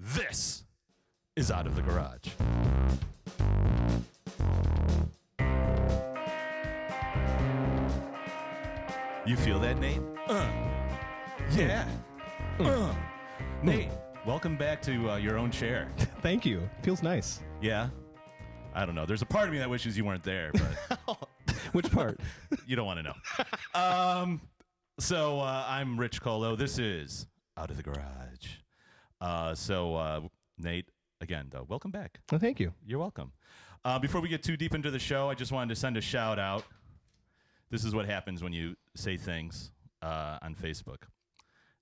This is Out of the Garage. You feel that, Nate? Yeah. Nate, welcome back to your own chair. Thank you. Feels nice. Yeah? I don't know. There's a part of me that wishes you weren't there, but Which part? you don't want to know. So I'm Rich Colo. This is Out of the Garage. Nate, again, welcome back. Well, thank you. You're welcome. Before we get too deep into the show, I just wanted to send a shout out. This is what happens when you say things on Facebook.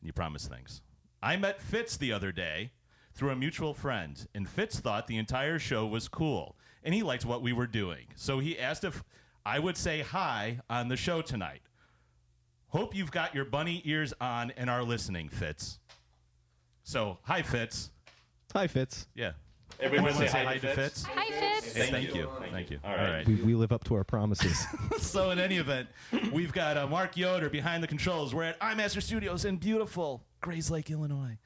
You promise things. I met Fitz the other day through a mutual friend, and Fitz thought the entire show was cool, and he liked what we were doing. So he asked if I would say hi on the show tonight. Hope you've got your bunny ears on and are listening, Fitz. So, hi, Fitz. Hi, Fitz. Yeah. Everyone say say hi to Fitz. Hi, Fitz. Hey, thank you. Thank you. All right. We live up to our promises. So in any event, we've got Mark Yoder behind the controls. We're at iMaster Studios in beautiful Grays Lake, Illinois.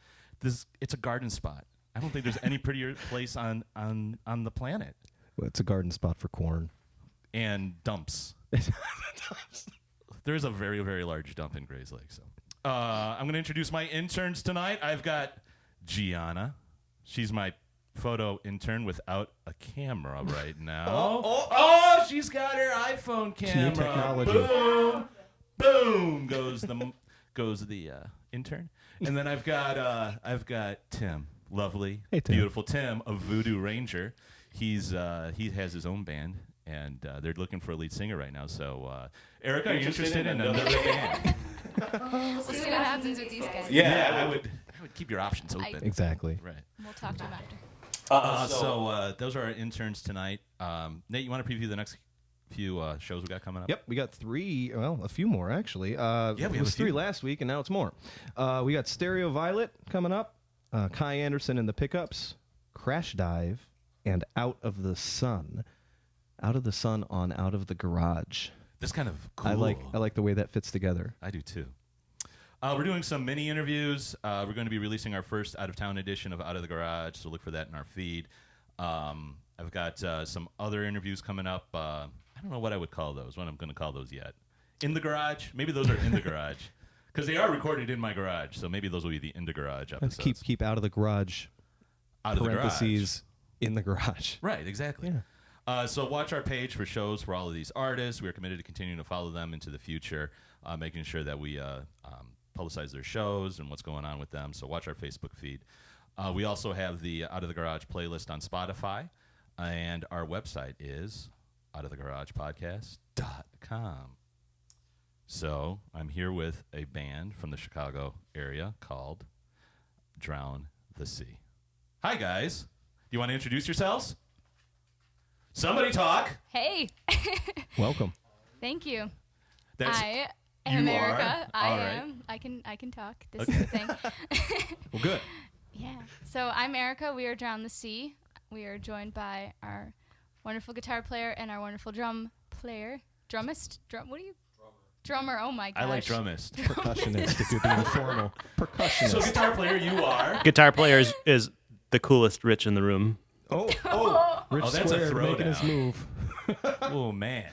It's a garden spot. I don't think there's any prettier place on the planet. Well, it's a garden spot for corn. And dumps. There's a very, very large dump in Grays Lake. So I'm going to introduce my interns tonight. I've got Gianna. She's my photo intern without a camera right now. She's got her iPhone camera. technology. Boom, boom goes the intern. And then I've got Tim, lovely, Hey, Tim. beautiful Tim of Voodoo Ranger. He has his own band, and they're looking for a lead singer right now. So, Erika, are you interested in another band? We'll see what happens with these guys. Yeah, I would keep your options open. Exactly. Right. We'll talk to them after. So those are our interns tonight. Nate, you want to preview the next few shows we got coming up? Yep, we got three, a few more, actually. We have it a was few. three last week, and now it's more. We got Stereo Violet coming up, Kai Anderson and the Pickups, Crash Dive, and Out of the Sun. Out of the Sun on Out of the Garage. That's kind of cool. I like the way that fits together. I do too. We're doing some mini interviews. We're going to be releasing our first out-of-town edition of Out of the Garage, so look for that in our feed. I've got some other interviews coming up. I don't know what I would call those, what I'm going to call those yet. In the Garage? Maybe those are in the garage. Because they are recorded in my garage, so maybe those will be the In the Garage Let's episodes. keep Out of the Garage, Out of the Garage. parentheses, in the garage. Right, exactly. Yeah. So watch our page for shows for all of these artists. We are committed to continuing to follow them into the future, making sure that we publicize their shows and what's going on with them. So watch our Facebook feed. We also have the Out of the Garage playlist on Spotify, and our website is outofthegaragepodcast.com. So I'm here with a band from the Chicago area called Drown the Sea. Hi, guys. Do you want to introduce yourselves? Somebody talk. Hey. Welcome. Thank you. That's, I am you Erika. are? I All right. am. I can talk. This Okay. is the thing. Well, good. Yeah. So I'm Erika. We are Drown the Sea. We are joined by our wonderful guitar player and our wonderful drum player. Drummist? What are you? Drummer. Oh my gosh. I like drummist. Percussionist, if you're being formal. Percussionist. So guitar player, you are. Guitar player is the coolest Rich in the room. Oh, Rich Oh, that's a Squared making his throwdown. move. Oh man,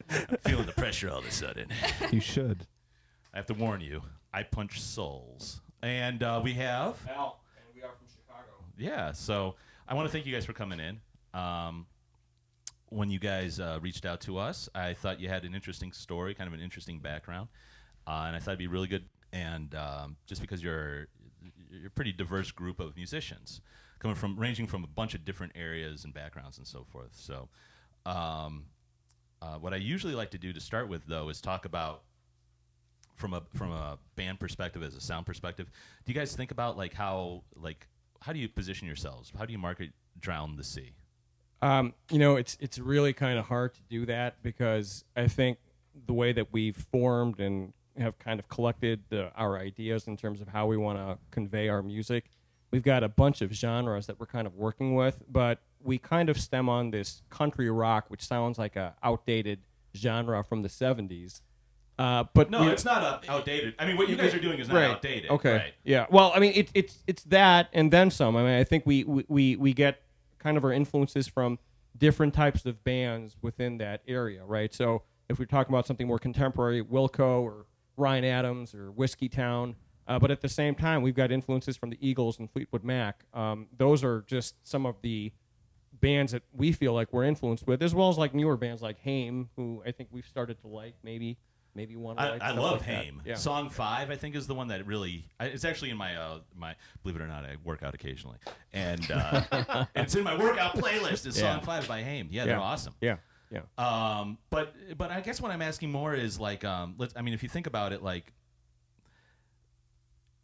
I'm feeling the pressure all of a sudden. You should. I have to warn you, I punch souls, and we have. Al, and we are from Chicago. Yeah, so I want to thank you guys for coming in. When you guys reached out to us, I thought you had an interesting story, kind of an interesting background, and I thought it'd be really good. And just because you're a pretty diverse group of musicians, ranging from a bunch of different areas and backgrounds and so forth. So, what I usually like to do to start with, though, is talk about from a band perspective, as a sound perspective. Do you guys think about how do you position yourselves? How do you market Drown the Sea? It's really kind of hard to do that because I think the way that we've formed and have kind of collected our ideas in terms of how we want to convey our music, we've got a bunch of genres that we're kind of working with, but we kind of stem on this country rock, which sounds like a outdated genre from the 70s. But No, it's not outdated. I mean, what you guys are doing is not outdated. Okay. Right. Yeah. Well, I mean, it's that and then some. I mean, I think we get kind of our influences from different types of bands within that area, right? So if we're talking about something more contemporary, Wilco or Ryan Adams or Whiskey Town, but at the same time, we've got influences from the Eagles and Fleetwood Mac. Those are just some of the bands that we feel like we're influenced with, as well as like newer bands like Haim, who I think we've started to like, maybe one. I love Haim. Yeah. Song 5, I think, is the one that really. It's actually in my believe it or not, I work out occasionally, and it's in my workout playlist. Is Song 5 by Haim? Yeah, they're awesome. Yeah. Yeah. But I guess what I'm asking more is like, if you think about it, like,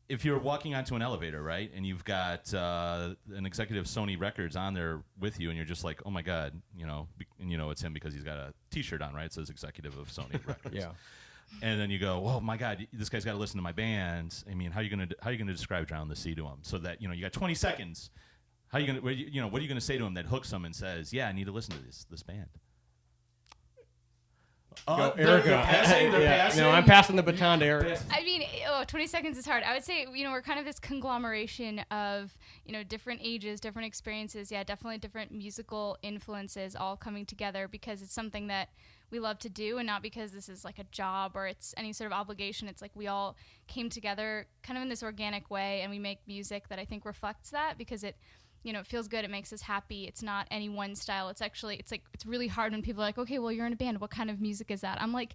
if you're walking onto an elevator, right, and you've got an executive Sony Records on there with you, and you're just like, oh my God, and it's him because he's got a T-shirt on, right? It says executive of Sony Records. Yeah. And then you go, oh my God, this guy's got to listen to my bands. I mean, how are you gonna describe Drown the Sea to him so that you got 20 seconds? How are you gonna what are you gonna say to him that hooks him and says, yeah, I need to listen to this band? Go, They're Erika. passing. No, I'm passing the baton to Erika. I mean, 20 seconds is hard. I would say, we're kind of this conglomeration of, different ages, different experiences. Yeah, definitely different musical influences all coming together because it's something that we love to do and not because this is like a job or it's any sort of obligation. It's like we all came together kind of in this organic way and we make music that I think reflects that because it feels good. It makes us happy. It's not any one style. It's really hard when people are like, okay, well, you're in a band. What kind of music is that? I'm like,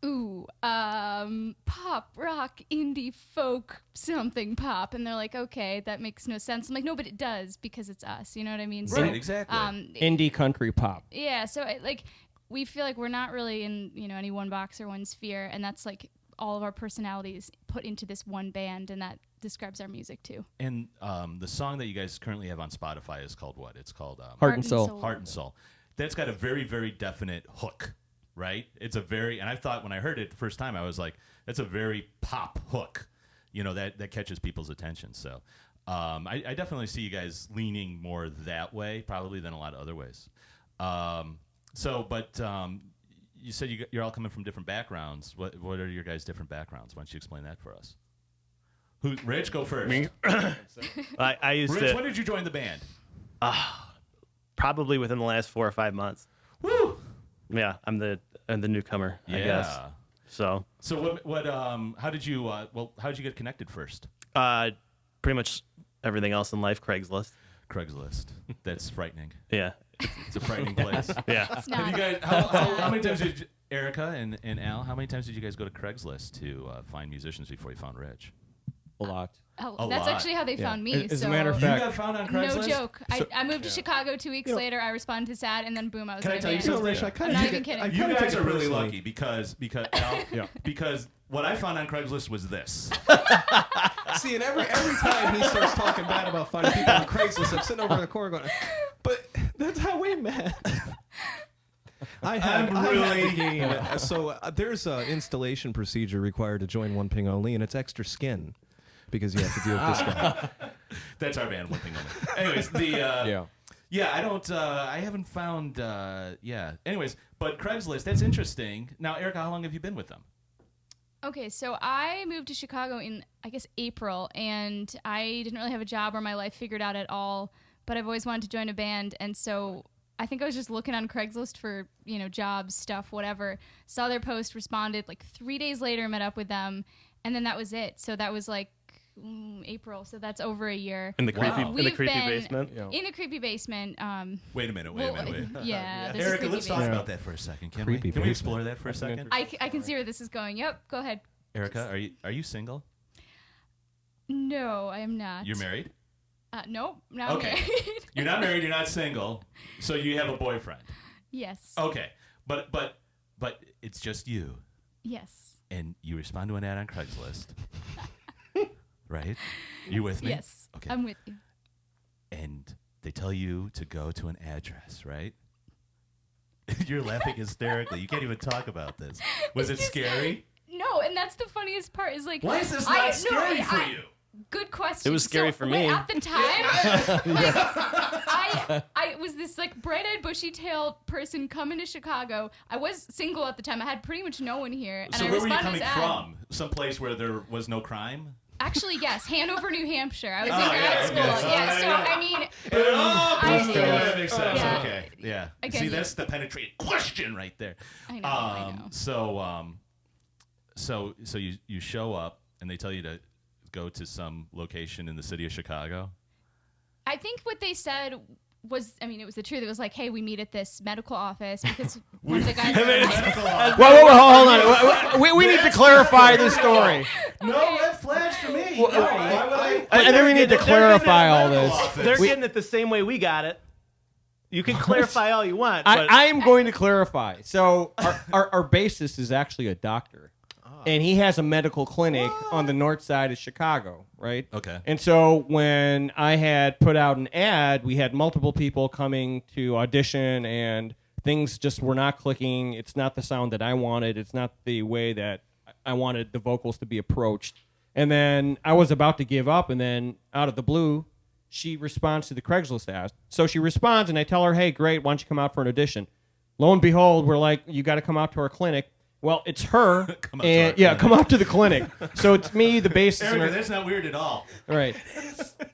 ooh, pop, rock, indie, folk, something pop. And they're like, okay, that makes no sense. I'm like, no, but it does because it's us. You know what I mean? Right, exactly. Indie country pop. Yeah, so we feel like we're not really in, any one box or one sphere. And that's like all of our personalities put into this one band. And that describes our music too. And the song that you guys currently have on Spotify is called what? It's called Heart and Soul. Heart and Soul. That's got a very, very definite hook, right? It's a very, and I thought when I heard it the first time, I was like, that's a very pop hook, that catches people's attention. So I definitely see you guys leaning more that way, probably than a lot of other ways. You said you're all coming from different backgrounds. What are your guys' different backgrounds? Why don't you explain that for us? Rich, go first. Me? I used Rich, to. when did you join the band? Probably within the last 4 or 5 months. Woo! Yeah, I'm the newcomer, I guess. So what how did you get connected first? pretty much everything else in life, Craigslist. Craigslist. That's frightening. Yeah. It's a frightening place. Yeah. It's not. Have you guys how many times did Erica and Al, how many times did you guys go to Craigslist to find musicians before you found Rich? A lot. Oh, A that's lot. actually how they found me. As so a matter of You fact, got found on Craigslist? no joke. I moved to Chicago 2 weeks later. I responded to SAD, and then boom, I was Can in I a tell you band. something? Rich, I I'm kind not of even kidding. You guys are really personally. lucky because Al, Yeah. because what I found on Craigslist was this. See, and every time he starts talking bad about finding people on Craigslist, I'm sitting over in the corner going, but that's how we met. I had the game. So there's an installation procedure required to join One Ping Only, and it's extra skin because you have to deal with this guy. That's our band, One Thing Only. Anyways, the I don't. I haven't found. Anyways, but Craigslist. That's interesting. Now, Erica, how long have you been with them? Okay, so I moved to Chicago in, I guess, April, and I didn't really have a job or my life figured out at all, but I've always wanted to join a band, and so I think I was just looking on Craigslist for, jobs, stuff, whatever. Saw their post, responded, 3 days later, met up with them, and then that was it. So that was April, so that's over a year. In the creepy, Wow. in the creepy basement. Yeah. In the creepy basement. Wait a minute. Yeah. there's a Erica, creepy let's talk basement. about that for a second. Can Creepy we basement. explore that for a second? I can see where this is going. Yep, go ahead. Erica, are you single? No, I am not. You're married? Nope, not Okay. married. You're not married. You're not single. So you have a boyfriend. Yes. Okay, but it's just you, Yes. and you respond to an ad on Craigslist, right? You with me? Yes. Okay. I'm with you. And they tell you to go to an address, right? You're laughing hysterically. You can't even talk about this. Was it It's just- scary? No, and that's the funniest part is Why is this not scary for you? Good question. It was scary for me. At the time, it was this like bright-eyed, bushy-tailed person coming to Chicago. I was single at the time. I had pretty much no one here. And So I where were you responded coming to his ad. from? Some place where there was no crime? Actually, yes, Hanover, New Hampshire. I was in yeah, grad school. okay. So, yeah, so yeah. I mean, That makes sense. Yeah. Okay, yeah. Again, See, yeah. that's the penetrating question right there. I know. So you show up and they tell you to go to some location in the city of Chicago. I think what they said was, I mean, it was the truth. It was like, hey, we meet at this medical office because one of the guys. Whoa, hold on. We need to clarify the story. No red flags for me. Why would I think we need to clarify all this. They're getting it the same way we got it. You can clarify all you want. But I am going to clarify. So our bassist is actually a doctor. And he has a medical clinic on the north side of Chicago, right? Okay. And so when I had put out an ad, we had multiple people coming to audition, and things just were not clicking. It's not the sound that I wanted. It's not the way that I wanted the vocals to be approached. And then I was about to give up, and then out of the blue, she responds to the Craigslist ad. So she responds, and I tell her, hey, great, why don't you come out for an audition? Lo and behold, we're like, you got to come out to our clinic. Well, it's her. Come out to our clinic. Come out to the clinic. So it's me, the bassist. and Erika, our- that's not weird at all. Right.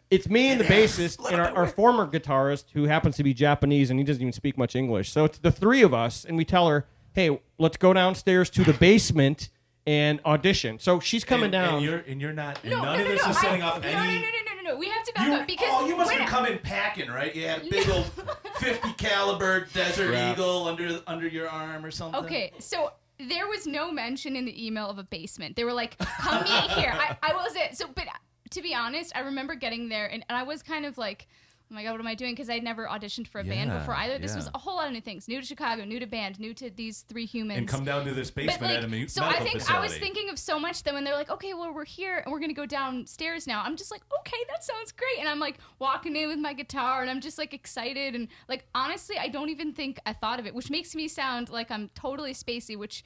It's me and the bassist and our former guitarist, who happens to be Japanese, and he doesn't even speak much English. So it's the three of us, and we tell her, hey, let's go downstairs to the basement and audition. So she's coming down. And you're not. And none of this is setting off any. No. We have to back up because you must wait have a- come in packing, right? You had a big old 50 caliber Desert Eagle under your arm or something. Okay, so there was no mention in the email of a basement. They were like, come meet here. I wasn't. So, but to be honest, I remember getting there and I was kind of like, oh my God, what am I doing? Because I'd never auditioned for a band before either. This was a whole lot of new things. New to Chicago, new to band, new to these three humans. And come down to this basement But, like, at a medical so I think facility. I was thinking of so much that when they're like, okay, well, we're here and we're going to go downstairs now. I'm just like, okay, that sounds great. And I'm like walking in with my guitar and I'm just like excited. And like, honestly, I don't even think I thought of it, which makes me sound like I'm totally spacey, which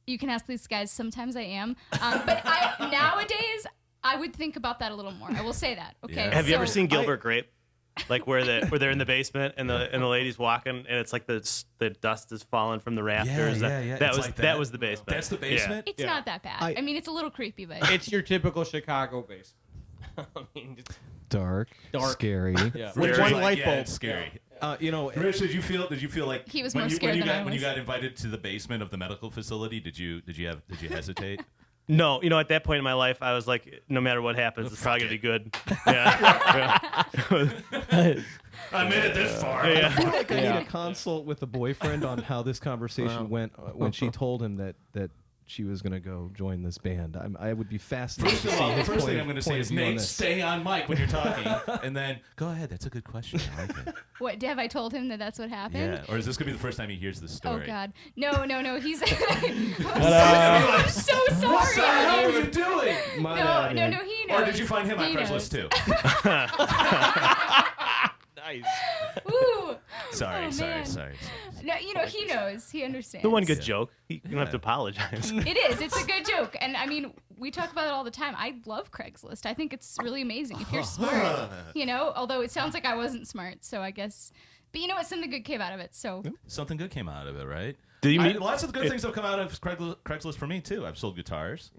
you can ask these guys. Sometimes I am. But nowadays, I would think about that a little more. I will say that. Okay. Yeah. have you ever So- seen Gilbert Grape? Like where they're in the basement and the lady's walking and it's like the dust is falling from the rafters. Yeah. That It's was like that was the basement. That's the basement? It's not that bad. I mean, it's a little creepy, but It's your typical Chicago basement. I mean, it's Dark, scary. yeah. Rich With one was light yeah, bulb. it's scary. Rich, Did you feel like He was when more you, scared when you than I got when you was. got invited to the basement of the medical facility? Did you hesitate? No, at that point in my life, I was like, no matter what happens, it's probably gonna be good. Yeah. I made it this far. I feel like I need a consult with the boyfriend on how this conversation went when she told him that she was going to go join this band. I would be fascinated to see The his first thing point I'm going to of say is, view on Nate, this. stay on mic when you're talking, and then go ahead. That's a good question. I like it. what have I told him that that's what happened? Yeah. Or is this going to be the first time he hears this Oh story? God, no. He's. I'm so sorry. What the hell are you doing? My bad, No. He knows. Or did you find him on He Craigslist knows. too? Nice. Ooh. Sorry. Man. No, he knows. He understands. The one good joke. You don't have to apologize. It is. It's a good joke, and I mean, we talk about it all the time. I love Craigslist. I think it's really amazing if you're smart. Although it sounds like I wasn't smart, so I guess. But you know what? Something good came out of it. So. Something good came out of it, right? Did you meet? Lots of good things have come out of Craigslist for me too. I've sold guitars.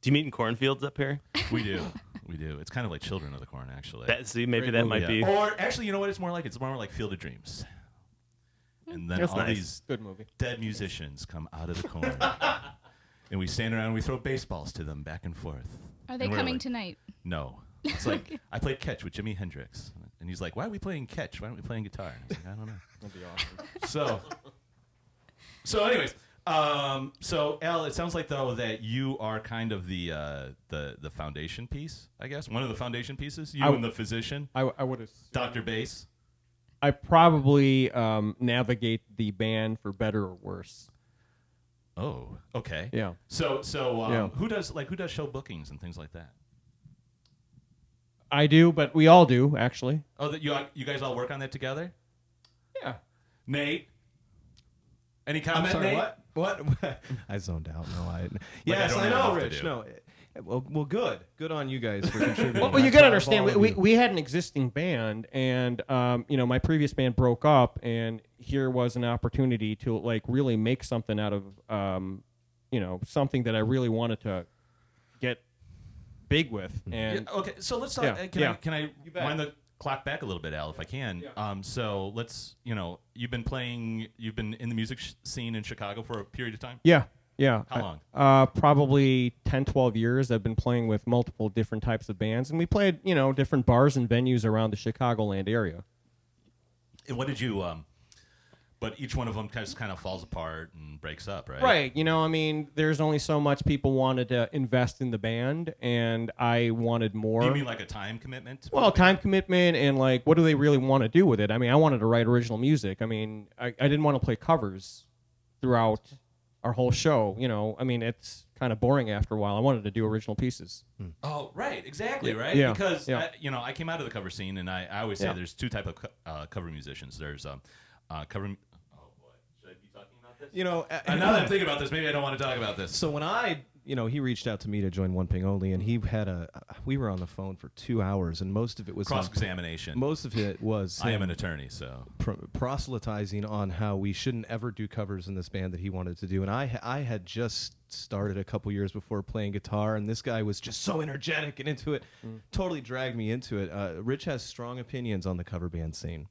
Do you meet in cornfields up here? We do. It's kind of like Children of the Corn, actually. Maybe that might be. Or actually, you know what? It's more like Field of Dreams. And then That's all nice. these Good movie. dead musicians come out of the corn, and we stand around and we throw baseballs to them back and forth. Are they And we're coming like, tonyght? No. It's like I played catch with Jimi Hendrix, and he's like, "Why are we playing catch? Why aren't we playing guitar?" And I was like, "I don't know." That'd be awesome. So anyways, so Al, it sounds like though that you are kind of the foundation piece, I guess, one of the foundation pieces. You and the physician, I would have. Dr. Bass. I probably navigate the band for better or worse. Oh, okay. Yeah. So Yeah. who does show bookings and things like that? I do, but we all do actually. Oh, that you guys all work on that together? Yeah. Nate, any comment? I'm sorry, Nate? what? I zoned out. No, yes, don't I know know, enough to Rich. do. No, Well, good on you guys for contributing. Well, you That's got to proud of understand, all of you. we had an existing band, and my previous band broke up, and here was an opportunity to like really make something out of something that I really wanted to get big with. And Okay, so let's talk. Yeah, Can I bet. wind the clock back a little bit, Al, if I can? So let's, you've been in the music scene in Chicago for a period of time? yeah. How long? Probably 10, 12 years. I've been playing with multiple different types of bands, and we played, different bars and venues around the Chicagoland area. And what did you, but each one of them kind of falls apart and breaks up, right? Right. There's only so much people wanted to invest in the band, and I wanted more. Do you mean like a time commitment? Well, time commitment and like, what do they really want to do with it? I wanted to write original music. I didn't want to play covers throughout our whole show. It's kind of boring after a while. I wanted to do original pieces. Oh, right, exactly, right. Yeah, Because yeah. I came out of the cover scene, and I always say there's two type of cover musicians. There's cover. Oh boy, should I be talking about this? Now that I'm thinking about this, maybe I don't want to talk about this. So when he reached out to me to join One Ping Only, and we were on the phone for 2 hours, and most of it was Cross-examination. Most of it was I am him an attorney, so proselytizing on how we shouldn't ever do covers in this band that he wanted to do, and I had just started a couple years before playing guitar, and this guy was just so energetic and into it, totally dragged me into it. Rich has strong opinions on the cover band scene.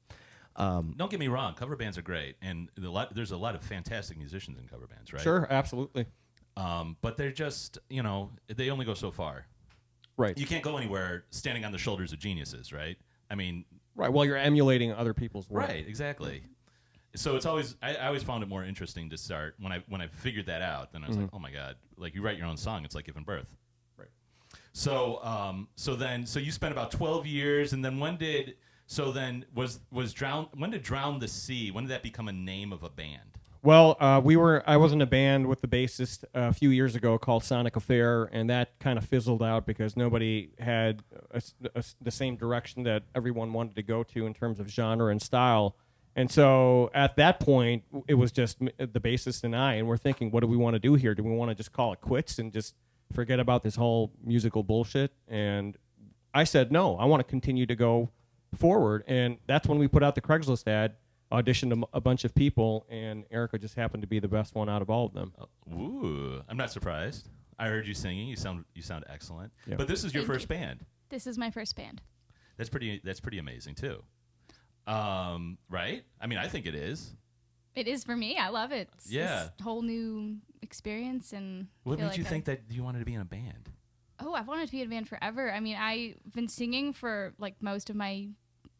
don't get me wrong, cover bands are great, and there's a lot of fantastic musicians in cover bands, right? Sure, absolutely. But they're just, they only go so far. Right. You can't go anywhere standing on the shoulders of geniuses, right? Right. Well, you're emulating other people's work. Right, exactly. So it's always I always found it more interesting to start when I figured that out. Then I was like, oh my god, like you write your own song, it's like giving birth. Right. So so you spent about 12 years, and then when did Drown the Sea? When did that become a name of a band? Well, I was in a band with the bassist a few years ago called Sonic Affair, and that kind of fizzled out because nobody had the same direction that everyone wanted to go to in terms of genre and style. And so at that point, it was just the bassist and I, and we're thinking, what do we want to do here? Do we want to just call it quits and just forget about this whole musical bullshit? And I said, no, I want to continue to go forward. And that's when we put out the Craigslist ad, auditioned a bunch of people, and Erika just happened to be the best one out of all of them. Ooh, I'm not surprised. I heard you singing. You sound excellent. Yeah. But this is your Thank first you. band. This is my first band. That's pretty amazing too. Right? I think it is. It is for me. I love it. It's Yeah. this whole new experience, and What feel made you like think that you wanted to be in a band? I've wanted to be in a band forever. I've been singing for like most of my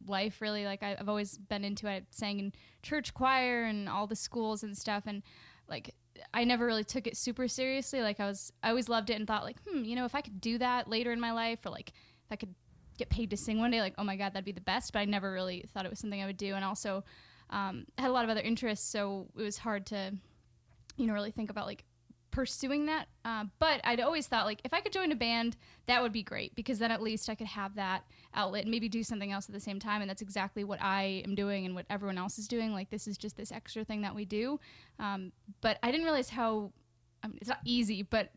life, really. Like I've always been into it. I sang in church choir and all the schools and stuff, and like I never really took it super seriously. Like I always loved it and thought like, if I could do that later in my life, or like if I could get paid to sing one day, like, oh my God, that'd be the best. But I never really thought it was something I would do. And also I had a lot of other interests, so it was hard to, really think about like pursuing that. But I'd always thought like if I could join a band, that would be great, because then at least I could have that outlet and maybe do something else at the same time. And that's exactly what I am doing and what everyone else is doing. Like this is just this extra thing that we do. But I didn't realize how, it's not easy, but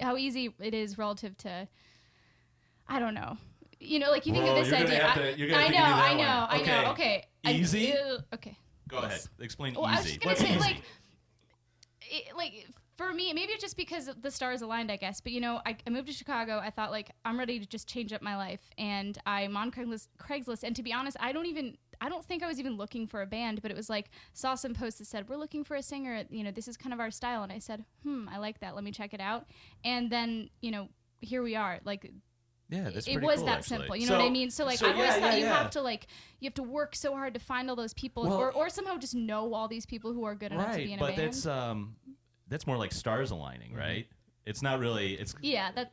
how easy it is relative to, I don't know. Like you think of this idea. I know. Okay. Easy? Okay. Go ahead. Explain Well, easy. I was just gonna What's say easy? like for me, maybe it's just because the stars aligned, I guess. But I moved to Chicago. I thought like I'm ready to just change up my life, and I'm on Craigslist. And to be honest, I don't think I was even looking for a band, but it was like saw some posts that said we're looking for a singer. This is kind of our style, and I said, I like that. Let me check it out. And then here we are. Like. Yeah, that's it pretty was cool, that actually. simple. You know what I mean? So like I always thought you have to you have to work so hard to find all those people, or somehow just know all these people who are good enough to be in a band. Right, but that's more like stars aligning, right? It's not really. It's that.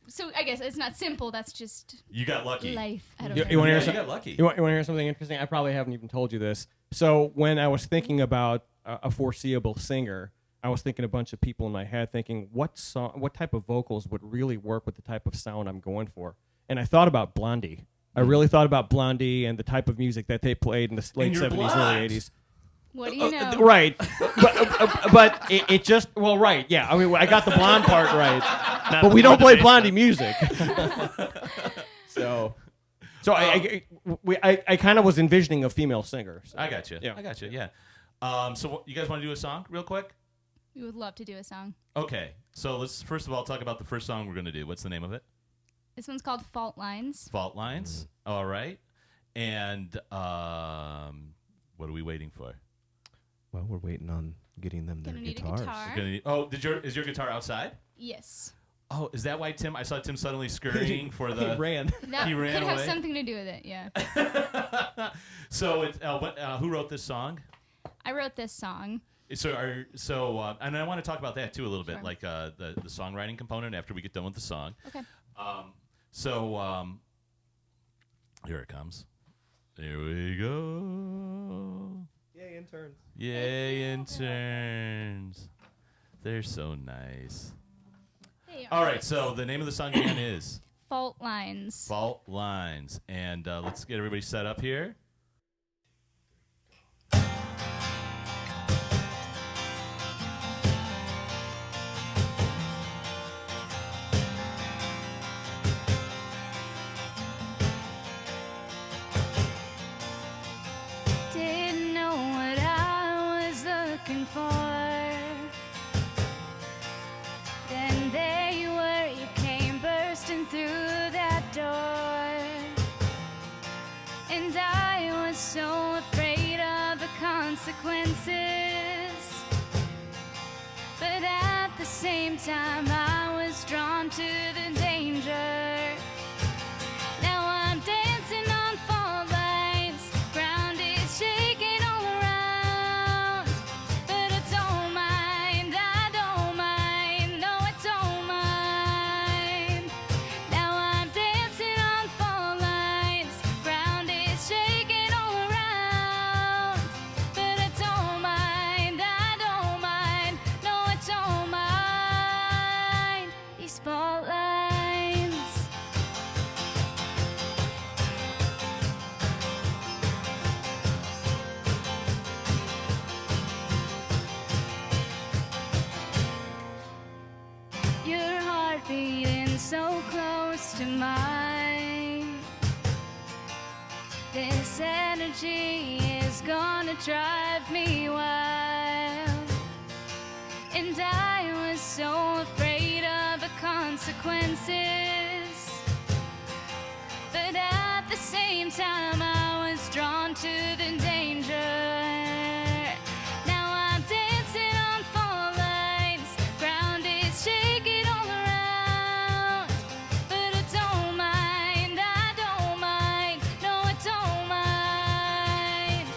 So I guess it's not simple. That's just you got lucky. Life. I don't You know. want to hear You something? got lucky. You want to hear something interesting? I probably haven't even told you this. So when I was thinking about a foreseeable singer, I was thinking a bunch of people in my head, thinking what type of vocals would really work with the type of sound I'm going for. And I thought about Blondie. I really thought about Blondie and the type of music that they played in the late 70s, early 80s. What do you know? Right. But it just, well, right. Yeah. I mean, I got the blonde part right. But we don't play Blondie music. So I kind of was envisioning a female singer. So. I got you. Yeah. I got you. Yeah. So you guys want to do a song real quick? We would love to do a song. Okay. So let's first of all talk about the first song we're going to do. What's the name of it? This one's called Fault Lines. Fault Lines. All right. And what are we waiting for? Well, we're waiting on getting them their Gonna need a guitars. guitar. Is your guitar outside? Yes. Oh, is that why I saw Tim suddenly scurrying for the... He ran. That He ran could have away? something to do with it, yeah. So it's, who wrote this song? I wrote this song. And I want to talk about that too a little bit, Sure. like the songwriting component after we get done with the song. Okay. Here it comes. Here we go. Yay, interns. Yay, interns. They're so nice. Hey, All right, so the name of the song again is Fault Lines. Fault Lines. And let's get everybody set up here. Didn't know what I was looking for. Then there you were, you came bursting through that door. And I was so afraid of the consequences. But at the same time, I was drawn to the danger. Now I'm dancing on fault lines, ground is shaking all around. But I don't mind, no I don't mind. Now I'm dancing on fault lines, ground is shaking all around. But I don't mind, no I don't mind. These fault lines. Your heart beating so close to mine. This energy is gonna drive me wild. And I was so afraid of the consequences. But at the same time, I was drawn to the danger. Now I'm dancing on fault lines, ground is shaking all around. But I don't mind, no I don't mind.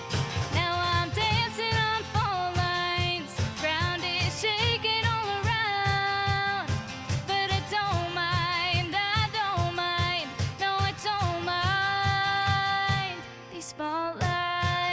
Now I'm dancing on fault lines, ground is shaking all around. But I don't mind, no I don't mind. These fault lines.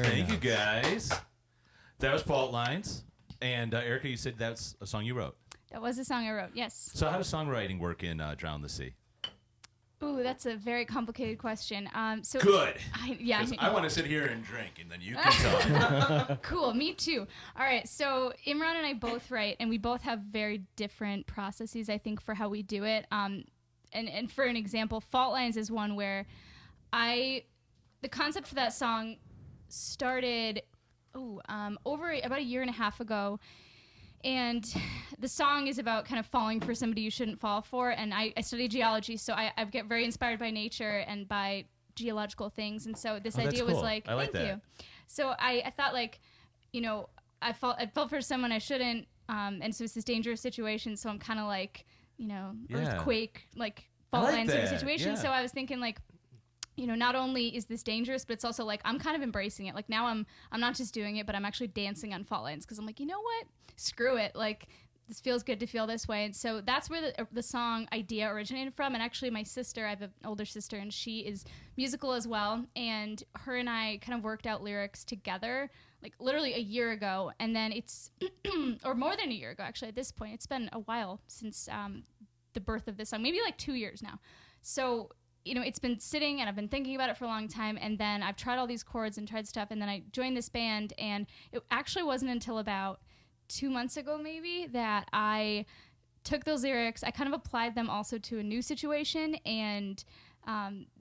Thank you, guys. That was Fault Lines. And Erika, you said that's a song you wrote. That was a song I wrote, yes. So how does songwriting work in Drown the Sea? Ooh, that's a very complicated question. So Good. Yeah. I want to sit here and drink, and then you can talk. Cool, me too. All right, so Imran and I both write, and we both have very different processes, I think, for how we do it. And for an example, Fault Lines is one where the concept for that song started over about a year and a half ago. And the song is about kind of falling for somebody you shouldn't fall for. And I study geology, so I get very inspired by nature and by geological things. And so this idea was cool. like, I like thank you. So I thought like, I felt for someone I shouldn't. And so it's this dangerous situation. So I'm kind of like, earthquake, like fault line sort of situation. Yeah. So I was thinking like, not only is this dangerous, but it's also like I'm kind of embracing it. Like now I'm not just doing it, but I'm actually dancing on fault lines because I'm like, you know what? Screw it. Like this feels good to feel this way. And so that's where the song idea originated from. And actually my sister, I have an older sister, and she is musical as well. And her and I kind of worked out lyrics together, like literally a year ago. And then it's, or more than a year ago, actually, at this point. It's been a while since the birth of this song, maybe like 2 years now. So it's been sitting, and I've been thinking about it for a long time, and then I've tried all these chords and tried stuff, and then I joined this band, and it actually wasn't until about 2 months ago maybe that I took those lyrics, I kind of applied them also to a new situation, and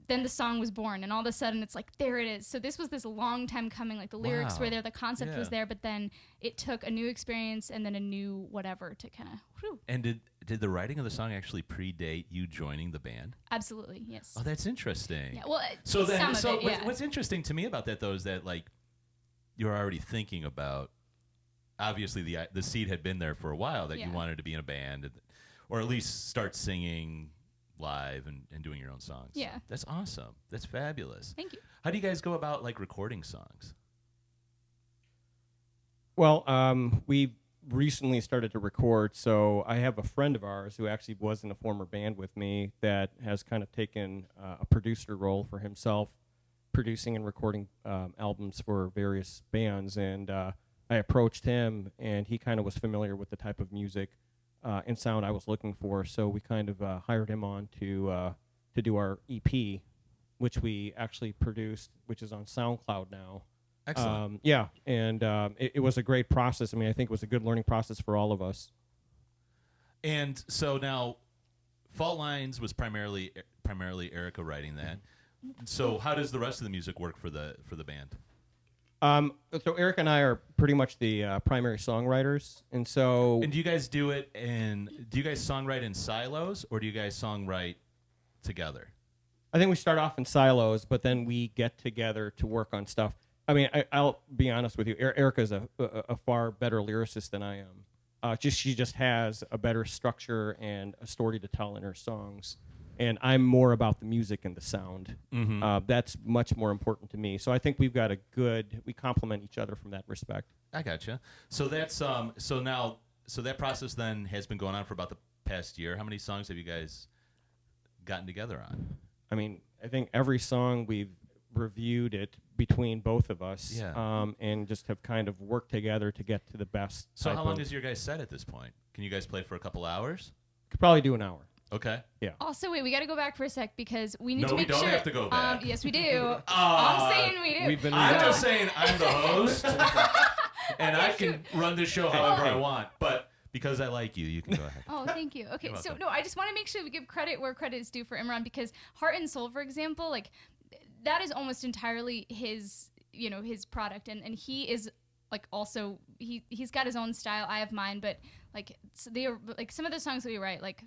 then the song was born, and all of a sudden it's like, there it is. So this was this long time coming, like the lyrics were there, the concept was there, but then it took a new experience and then a new whatever to kind of, And did the writing of the song actually predate you joining the band? Absolutely, yes. Oh, that's interesting. Yeah, well, what's interesting to me about that though is that like you're already thinking about, obviously the seed had been there for a while that you wanted to be in a band, or at least start singing live and doing your own songs. Yeah. That's awesome. That's fabulous. Thank you. How do you guys go about like recording songs? Well, we recently started to record, so I have a friend of ours who actually was in a former band with me that has kind of taken a producer role for himself, producing and recording albums for various bands, and I approached him, and he kind of was familiar with the type of music and sound I was looking for, so we kind of hired him on to do our EP, which we actually produced, which is on SoundCloud now. Excellent. It was a great process. I mean, I think it was a good learning process for all of us. And so now, Fault Lines was primarily Erika writing that. So how does the rest of the music work for the band? So Eric and I are pretty much the primary songwriters, and so. And do you guys songwrite in silos, or do you guys songwrite together? I think we start off in silos, but then we get together to work on stuff. I mean, I'll be honest with you. Erika's a far better lyricist than I am. She just has a better structure and a story to tell in her songs. And I'm more about the music and the sound. Mm-hmm. That's much more important to me. So I think we complement each other from that respect. I gotcha. So that's so that process then has been going on for about the past year. How many songs have you guys gotten together on? I mean, I think every song we've reviewed it between both of us, and just have kind of worked together to get to the best. So how long is your guys' set at this point? Can you guys play for a couple hours? Could probably do an hour. Okay. Yeah. Also, wait, we got to go back for a sec because we need to No, we make don't sure. have to go back. Yes, we do. I'm saying we do. We've been. I'm just saying I'm the host, and I can run this show however I want. But because I like you, you can go ahead. Oh, thank you. Okay, You're so welcome. no, I just want to make sure we give credit where credit is due for Imran because Heart and Soul, for example, like that is almost entirely his product, and he is like also he's got his own style. I have mine, but like they are like some of the songs that we write, like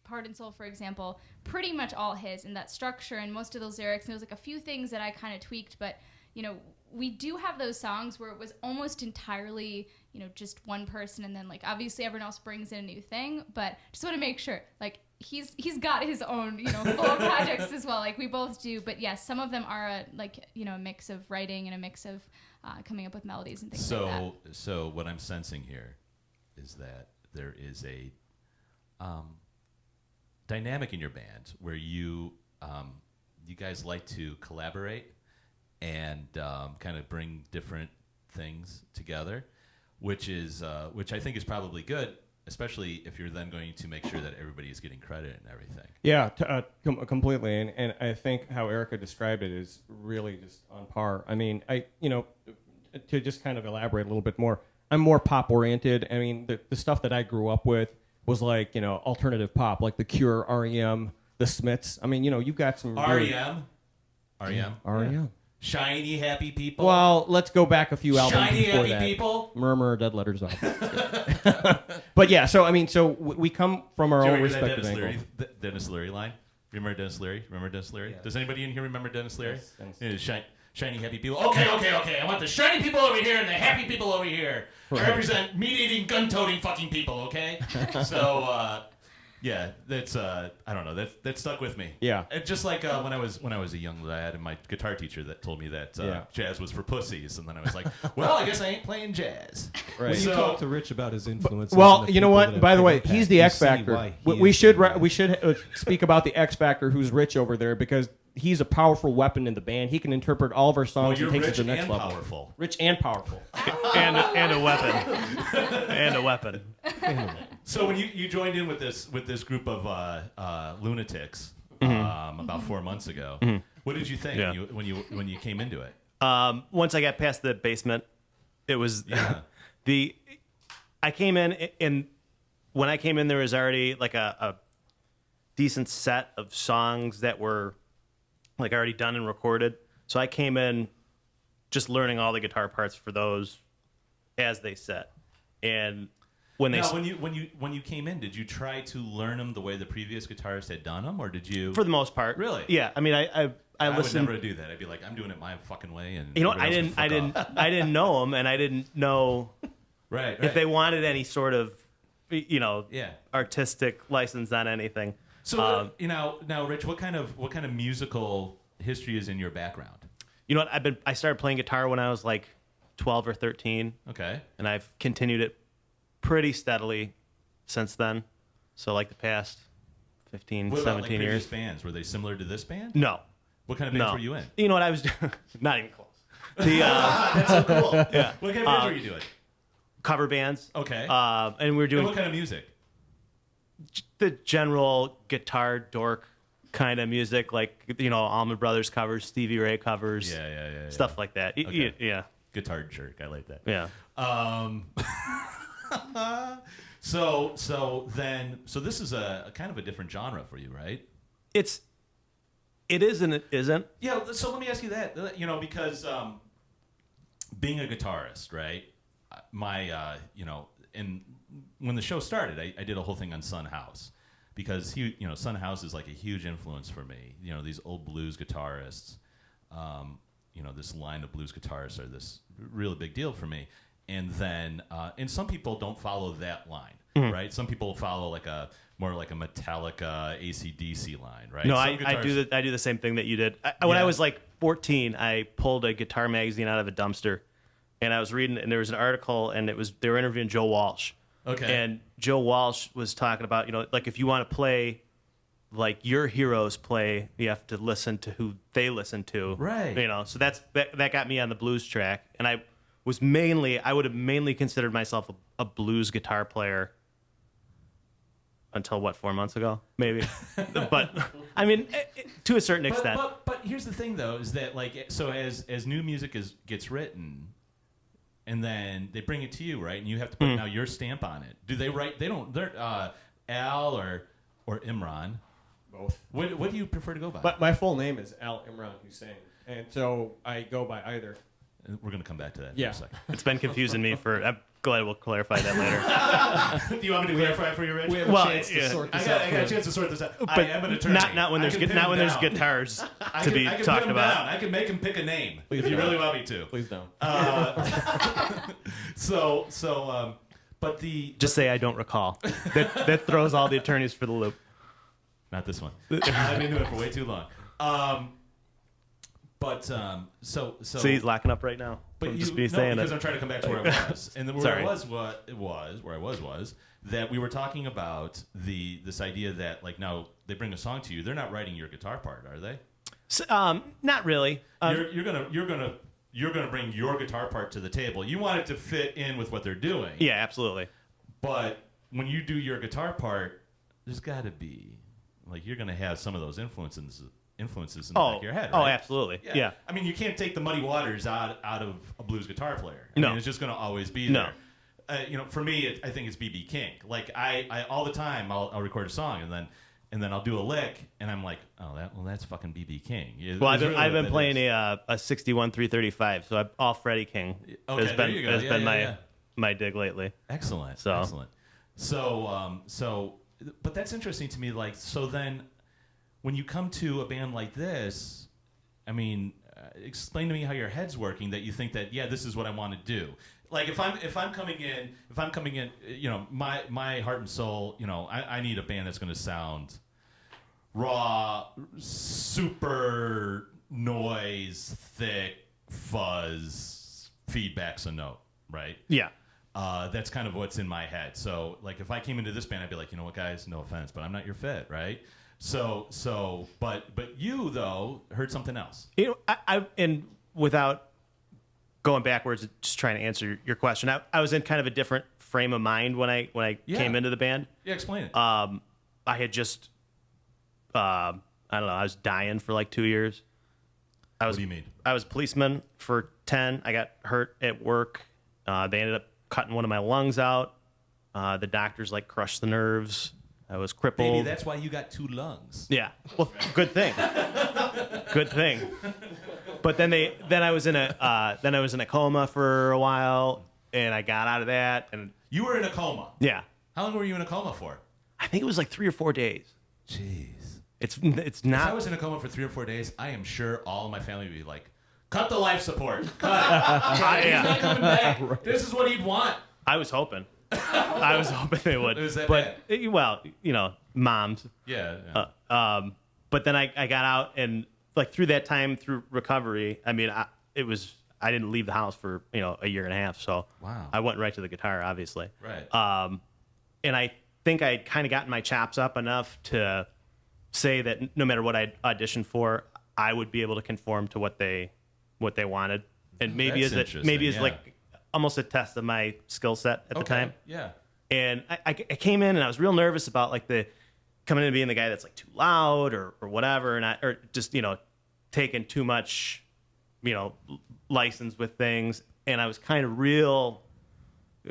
Heart and Soul, for example, pretty much all his, and that structure and most of those lyrics. And there was like a few things that I kind of tweaked, but we do have those songs where it was almost entirely, just one person, and then like obviously everyone else brings in a new thing. But just want to make sure, like he's got his own, full projects as well, like we both do. But yes, some of them are a mix of writing and a mix of coming up with melodies and things like that. So what I'm sensing here is that there is a dynamic in your band where you guys like to collaborate and kind of bring different things together, which I think is probably good, especially if you're then going to make sure that everybody is getting credit and everything. Yeah, completely. And I think how Erika described it is really just on par. I mean, to just kind of elaborate a little bit more, I'm more pop oriented. I mean, the stuff that I grew up with was like, alternative pop, like The Cure, REM, The Smiths. I mean, you've got some REM. REM. Shiny Happy People. Well, let's go back a few albums Shiny before Happy that. People. Murmur, Dead Letters Off. But yeah, so I mean, we come from our Do you own remember that respective angles. Dennis Leary line? Remember Dennis Leary? Yeah. Does anybody in here remember Dennis Leary? Yes. Shiny happy people. Okay. I want the shiny people over here and the happy people over here. I represent meat-eating, gun-toting fucking people. Okay. So yeah, that's I don't know. That stuck with me. Yeah. Just like when I was a young lad, and my guitar teacher that told me that jazz was for pussies, and then I was like, well, I guess I ain't playing jazz. Right. When you talk to Rich about his influences. Well, and the you know people what? that have By the big way, impact, he's the you X see Factor. why he We is should who he is. we should speak about the X Factor, who's Rich over there, because he's a powerful weapon in the band. He can interpret all of our songs You're and takes rich it to the next and level. powerful. Rich and powerful. and a weapon. And a weapon. So when you joined in with this group of lunatics about 4 months ago, what did you think when you came into it? Once I got past the basement, it was I came in, and when I came in, there was already like a decent set of songs that were like already done and recorded. So I came in just learning all the guitar parts for those as they set. And when you came in, did you try to learn them the way the previous guitarist had done them, or did you? For the most part, Really? Yeah. I mean, I would listened. never do that. I'd be like, I'm doing it my fucking way, and You know, everybody else can fuck off. I didn't know them, and I didn't know Right. if they wanted any sort of, Yeah. artistic license on anything. So now, Rich, what kind of musical history is in your background? You know what? I started playing guitar when I was like 12 or 13, Okay. and I've continued it pretty steadily since then. So like the past 15, What about 17 previous years. bands? Were they similar to this band? No. What kind of bands No. were you in? You know what I was doing? Not even close. The That's so cool. Yeah. What kind of bands were you doing? cover bands. Okay. And we were And doing what kind of music? the general guitar dork kind of music, like, Allman Brothers covers, Stevie Ray covers, Yeah. stuff like that. Okay. Yeah. Guitar jerk. I like that. Yeah. So this is a kind of a different genre for you, right? It is and it isn't. Yeah. So let me ask you that. Because being a guitarist, right? And when the show started, I did a whole thing on Son House because Son House is like a huge influence for me. These old blues guitarists. This line of blues guitarists are this really big deal for me. And then, and some people don't follow that line, right? Some people follow more like a Metallica, AC/DC line, right? No, Some I do the same thing that you did. When I was like 14, I pulled a guitar magazine out of a dumpster, and I was reading, and there was an article, and they were interviewing Joe Walsh. Okay. And Joe Walsh was talking about, like if you want to play like your heroes play, you have to listen to who they listen to. Right. So that got me on the blues track, and I would have mainly considered myself a blues guitar player until 4 months ago, maybe. But I mean, to a certain extent. But here's the thing, though, is that as new music gets written, and then they bring it to you, right? And you have to put now your stamp on it. Do they write? They don't. They're Al or Imran. Both. What do you prefer to go by? But my full name is Al-Imran Hussein, and so I go by either. We're going to come back to that Yeah. in a second. It's been confusing me I'm glad we'll clarify that later. Do you want me to clarify for you, Rich? We have a Well, chance to yeah. sort I this got out. a chance to sort this out. I But am an attorney. not when there's I can pin him down. guitars I to can- be I can talked pin him about. down. I can make him pick a name if you don't. really want me to. Please don't. But the Just say I don't recall. That throws all the attorneys for the loop. not this one. I've been doing it for way too long. So See, he's locking up right now. But From you, just be no, saying because it. I'm trying to come back to where I was, and then where Sorry. I was that we were talking about this idea that now they bring a song to you, they're not writing your guitar part, are they? Not really. You're gonna bring your guitar part to the table. You want it to fit in with what they're doing. Yeah, absolutely. But when you do your guitar part, there's got to be like you're gonna have some of those influences in the back of your head. Right? Oh, absolutely. Yeah. I mean, you can't take the Muddy Waters out of a blues guitar player. I No. mean, it's just gonna always be No. there. For me, I think it's B.B. King. Like I all the time, I'll record a song and then I'll do a lick, and I'm like, that's fucking B.B. King. Well, I've been playing a 61 335, so all Freddie King has been my dig lately. Excellent. So. Excellent. So, but that's interesting to me. Like, so then, when you come to a band like this, I mean, explain to me how your head's working. That you think that this is what I want to do. Like, if I'm coming in, my heart and soul, I need a band that's going to sound raw, super noise, thick, fuzz, feedback's a note, right? Yeah. That's kind of what's in my head. So, like, if I came into this band, I'd be like, you know what, guys, no offense, but I'm not your fit, right? But you though heard something else. And without going backwards, just trying to answer your question, I was in kind of a different frame of mind when I came into the band. Yeah, explain it. I had just, I don't know, I was dying for like 2 years. What do you mean? I was a policeman for 10. I got hurt at work. They ended up cutting one of my lungs out. The doctors crushed the nerves. I was crippled. Baby, that's why you got 2 lungs. Yeah. Well, good thing. Good thing. But then I was in a coma for a while, and I got out of that. And you were in a coma. Yeah. How long were you in a coma for? I think it was like 3 or 4 days. Jeez. It's If not. I was in a coma for 3 or 4 days, I am sure all of my family would be like, cut the life support. Cut it. He's not coming back. Right. This is what he'd want. I was hoping. They would. It was that but bad? Well, moms. Yeah. But then I got out, and through that time, through recovery, I mean, I didn't leave the house for a year and a half. So wow. I went right to the guitar, obviously. Right. And I think I'd kind of gotten my chops up enough to say that no matter what I auditioned for, I would be able to conform to what they wanted, and maybe is almost a test of my skill set at the time. Yeah. And I came in and I was real nervous about coming in and being the guy that's too loud or whatever, or just taking too much license with things, and I was kind of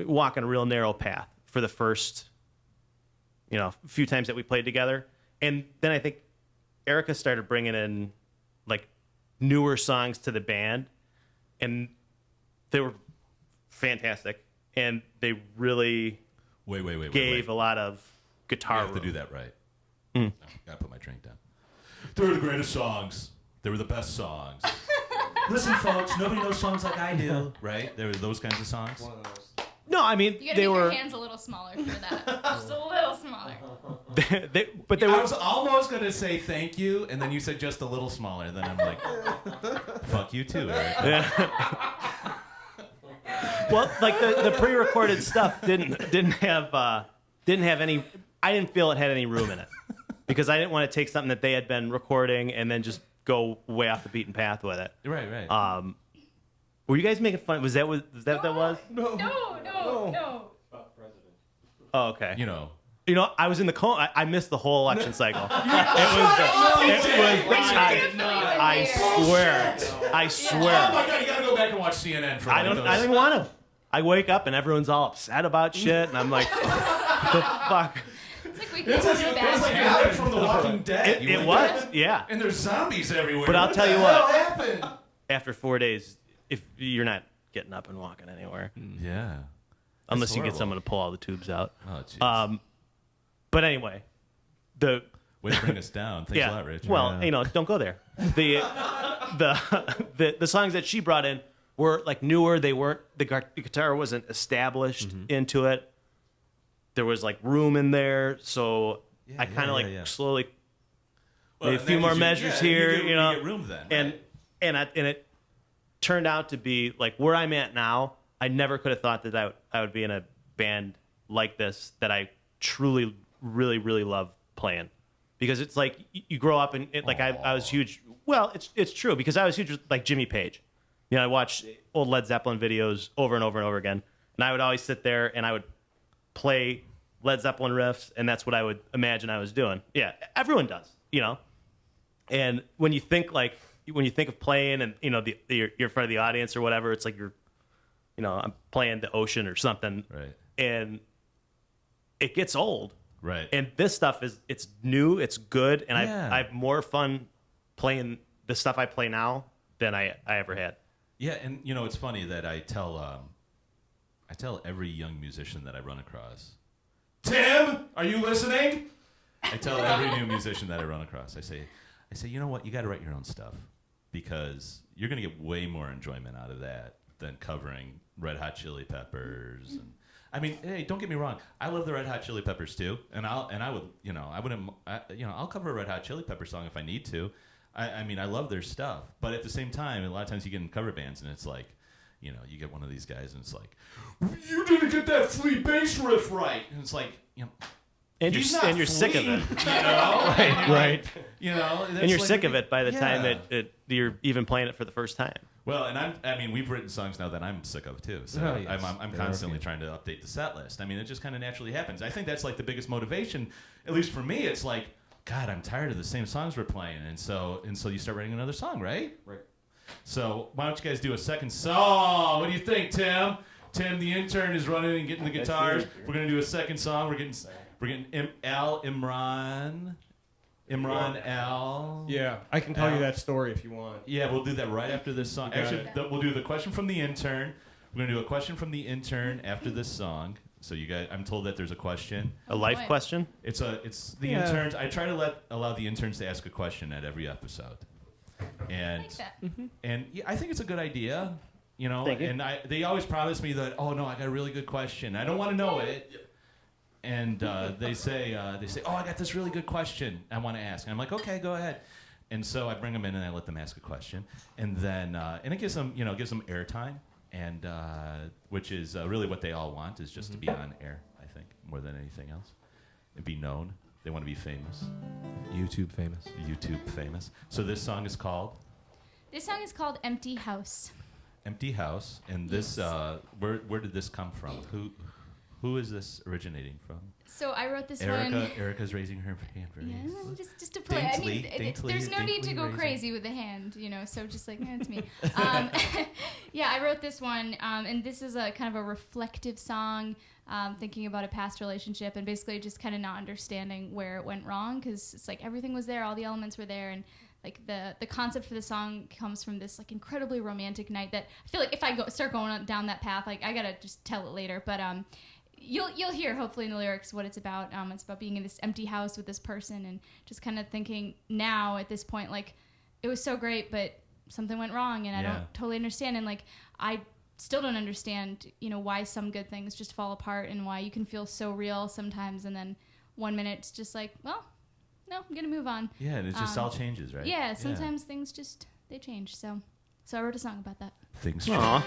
walking a real narrow path for the first few times that we played together. And then I think Erika started bringing in newer songs to the band, and they were fantastic, and they really gave a lot of guitar. You have to do that right. Mm. No, gotta put my drink down. They were the greatest songs. They were the best songs. Listen, folks, nobody knows songs like I do. Right? There were those kinds of songs. No, I mean, You gotta they make were. your hands a little smaller for that. Just a little smaller. But they I were. was almost gonna say thank you, and then you said just a little smaller. And then I'm like, fuck you too, Eric. Well, the pre-recorded stuff didn't have any. I didn't feel it had any room in it because I didn't want to take something that they had been recording and then just go way off the beaten path with it. Right. Were you guys making fun? Was that what that was? No. Oh, okay. I was in the coma. I missed the whole election cycle. I swear. Oh my god, you gotta go back and watch CNN for I don't even want to. I wake up and everyone's all upset about shit, and I'm like, the fuck. It's like we can It's like you heard from The Walking Dead. It was, yeah. And there's zombies everywhere. But I'll tell you what what. happened? After 4 days, if you're not getting up and walking anywhere, Yeah. unless you get horrible. someone to pull all the tubes out. Oh, jeez. But anyway, Way to bring us down. Thanks a lot, Rich. well, don't go there. The songs that she brought in were newer. They weren't the guitar wasn't established into it. There was room in there, so I kind of slowly made a few more measures here, you get room then, and it turned out to be where I'm at now. I never could have thought that I would be in a band like this that I truly, really, really love playing, because it's you grow up and I was huge Well, it's true because I was huge with, like, Jimmy Page. You know, I watched old Led Zeppelin videos over and over and over again, and I would always sit there and I would play Led Zeppelin riffs, and that's what I would imagine I was doing. Yeah, everyone does, you know. And when you think of playing, and you know, you're in front of the audience or whatever, it's like I'm playing the ocean or something, Right. And it gets old, Right. And this stuff it's new, it's good, and Yeah. I have more fun playing the stuff I play now than I ever had. Yeah, and you know, it's funny that I tell every young musician that I run across, Tim, are you listening? I tell every new musician that I run across, I say, you know what, you got to write your own stuff because you're going to get way more enjoyment out of that than covering Red Hot Chili Peppers. And I mean, hey, don't get me wrong, I love the Red Hot Chili Peppers too, and I'll cover a Red Hot Chili Pepper song if I need to. I mean, I love their stuff, but at the same time, a lot of times you get in cover bands and it's like, you know, you get one of these guys and it's like, you didn't get that flea bass riff right, and it's like, you know, And you're sick of it. You know? Right. You know, And you're sick of it by the time that you're even playing it for the first time. Well, and we've written songs now that I'm sick of too. So Oh, yes. I'm constantly trying to update the set list. I mean, it just kind of naturally happens. I think that's like the biggest motivation, at least for me. It's like, God, I'm tired of the same songs we're playing, and so you start writing another song, right? Right. So why don't you guys do a second song? What do you think, Tim? Tim, the intern, is running and getting the guitars. We're gonna do a second song. We're getting Al-Imran. Al. Yeah, I can tell you that story if you want. Yeah, we'll do that right after this song. You got Actually, we'll do the question from the intern. We're gonna do a question from the intern after this song. So you guys, I'm told that there's a question. A life boy. question? It's the interns. I try to allow the interns to ask a question at every episode. And I like that. and yeah, I think it's a good idea. You know, Thank you. and they always promise me that, oh no, I got a really good question. I don't want to know it. And they say, oh, I got this really good question I want to ask. And I'm like, okay, go ahead. And so I bring them in and I let them ask a question, and then and it gives them airtime, and which is really what they all want, is just to be on air. I think more than anything else, and be known. They want to be famous. YouTube famous. YouTube famous. So this song is called This song is called Empty House. Empty House, and this where did this come from? Who is this originating from? So I wrote this Erica. one. Erika's raising her hand very Yeah, just to play. There's no need to go crazy with the hand, so just like, it's me. Yeah, I wrote this one, and this is a kind of a reflective song, thinking about a past relationship and basically just kind of not understanding where it went wrong, because it's like everything was there, all the elements were there, and like the concept for the song comes from this like incredibly romantic night that I feel like if I start going down that path, like I gotta just tell it later, but You'll hear hopefully in the lyrics what it's about. It's about being in this empty house with this person and just kind of thinking now at this point, like, it was so great, but something went wrong and I don't totally understand. And like, I still don't understand, why some good things just fall apart and why you can feel so real sometimes. And then 1 minute it's just like, well, no, I'm going to move on. Yeah, and it just all changes, right? Yeah, sometimes things just, they change. So I wrote a song about that. Things Aww.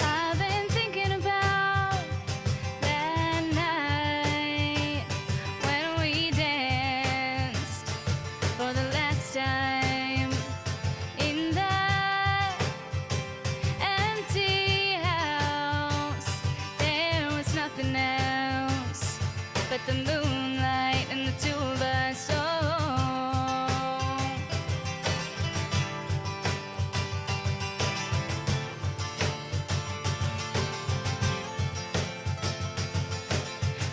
I've been thinking about that night when we danced for the last time in that empty house. There was nothing else but the moonlight and the two of us. Oh.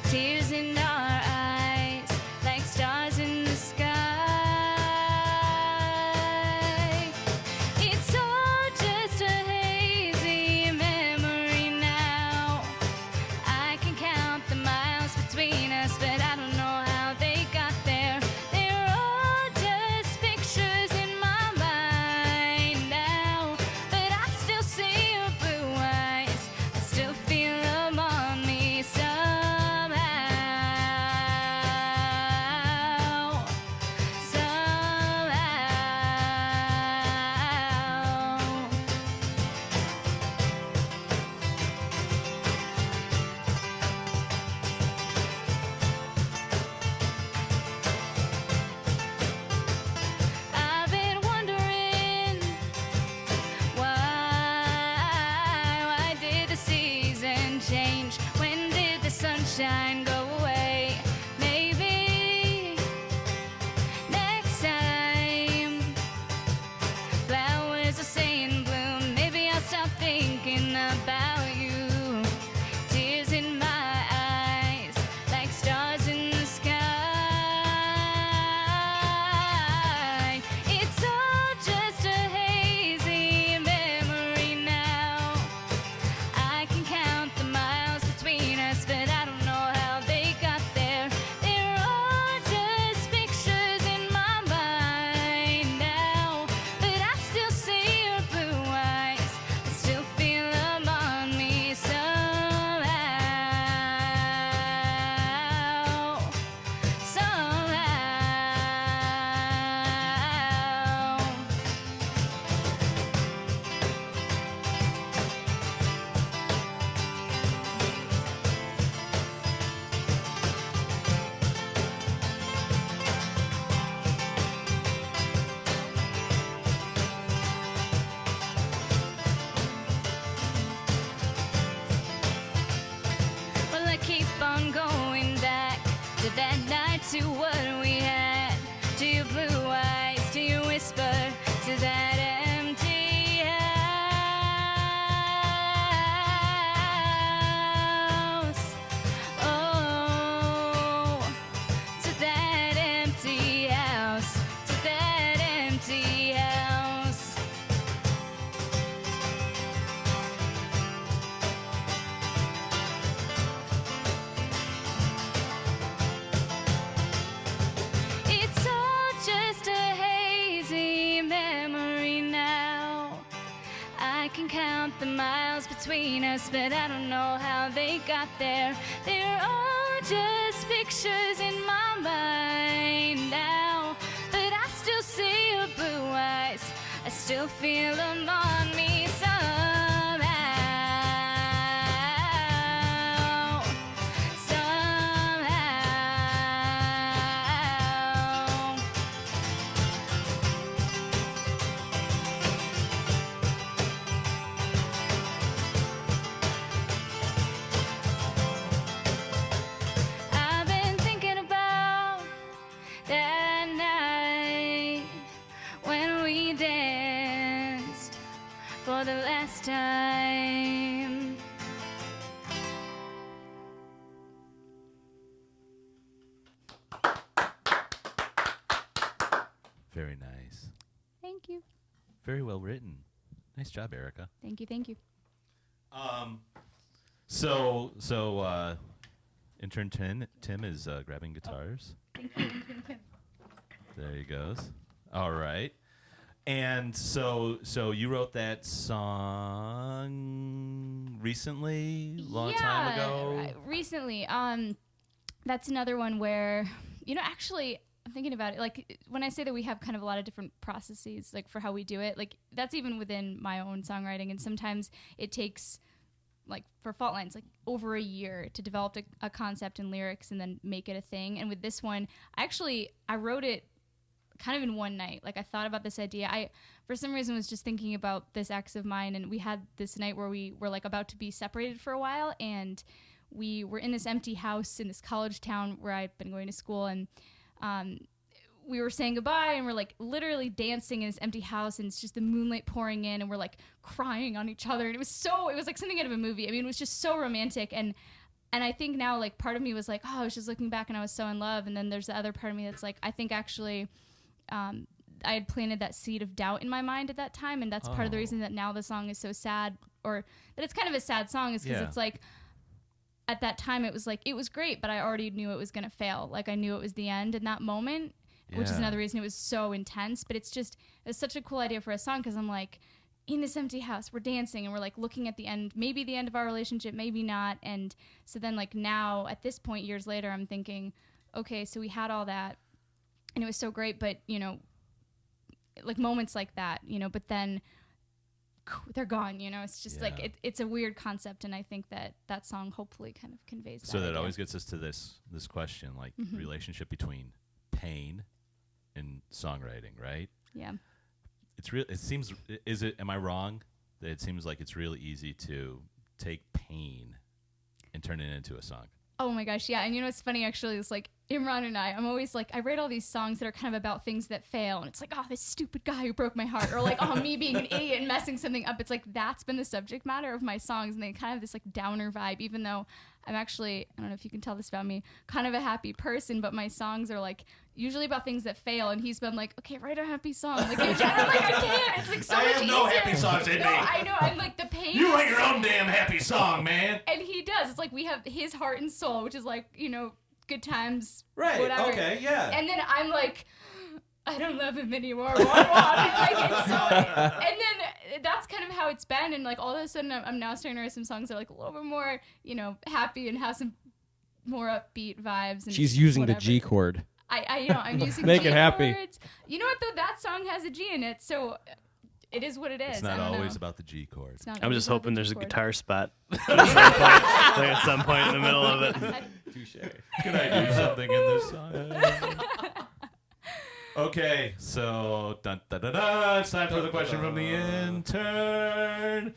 Tears in our eyes, like stars in the sky. It's all just a hazy memory now. I can count the miles between us, but the miles between us, but I don't know how they got there. They're all just pictures in my mind now, but I still see your blue eyes. I still feel them on me somehow. I've been thinking about that night when we danced for the last time. Very nice. Thank you. Very well written. Nice job, Erica. Thank you. Thank you. So intern Tim is grabbing guitars. Thank you. There he goes. All right. And so you wrote that song recently, long time ago. Recently. That's another one where, actually, I'm thinking about it. Like, when I say that we have kind of a lot of different processes, like, for how we do it, like, that's even within my own songwriting. And sometimes it takes, like, for Fault Lines, like, over a year to develop a concept and lyrics and then make it a thing. And with this one, I wrote it kind of in one night. Like, I thought about this idea. I, for some reason, was just thinking about this ex of mine, and we had this night where we were, like, about to be separated for a while, and we were in this empty house in this college town where I'd been going to school, and we were saying goodbye, and we're, like, literally dancing in this empty house, and it's just the moonlight pouring in, and we're, like, crying on each other, and it was like something out of a movie. I mean, it was just so romantic, and I think now, like, part of me was like, oh, I was just looking back and I was so in love, and then there's the other part of me that's like, I think actually I had planted that seed of doubt in my mind at that time, and that's part of the reason that now the song is so sad, or that it's kind of a sad song, is because it's like, at that time it was like, it was great, but I already knew it was going to fail. Like, I knew it was the end in that moment, which is another reason it was so intense. But it's such a cool idea for a song, because I'm like, in this empty house, we're dancing, and we're, like, looking at the end, maybe the end of our relationship, maybe not. And so then, like, now at this point, years later, I'm thinking, okay, so we had all that and it was so great, but, like, moments like that, but then they're gone, it's just like, it's a weird concept. And I think that song hopefully kind of conveys that. So that idea. always gets us to this question, like, relationship between pain and songwriting, right? Yeah. It seems, am I wrong that it seems like it's really easy to take pain and turn it into a song? Oh my gosh, yeah. And what's funny actually is, like, Imran and I'm always like, I write all these songs that are kind of about things that fail, and it's like, oh, this stupid guy who broke my heart, or like, oh, me being an idiot and messing something up. It's like, that's been the subject matter of my songs, and they kind of have this, like, downer vibe, even though I'm actually, I don't know if you can tell this about me, kind of a happy person, but my songs are, like, usually about things that fail, and he's been like, okay, write a happy song. Like, I'm like, I can't. It's like so much easier. no happy songs in me. I know. I'm like, the pain. You write your own damn happy song, man. And he does. It's like, we have his heart and soul, which is like, good times, Right. whatever. Okay. Yeah. And then I'm like, I don't love him anymore. Like, it's so, and then that's kind of how it's been. And, like, all of a sudden, I'm now starting to write some songs that are, like, a little bit more, happy and have some more upbeat vibes. And She's using whatever. the G chord. I'm using Make G it happy. chords. You know what, though? That song has a G in it, so it is what it is. It's not I don't always know. about the G chord. It's not I'm always just about hoping the there's G a chord. guitar spot at some point in the middle of it. Touche. Can I do something in this song? Okay, so it's time for the question from the intern.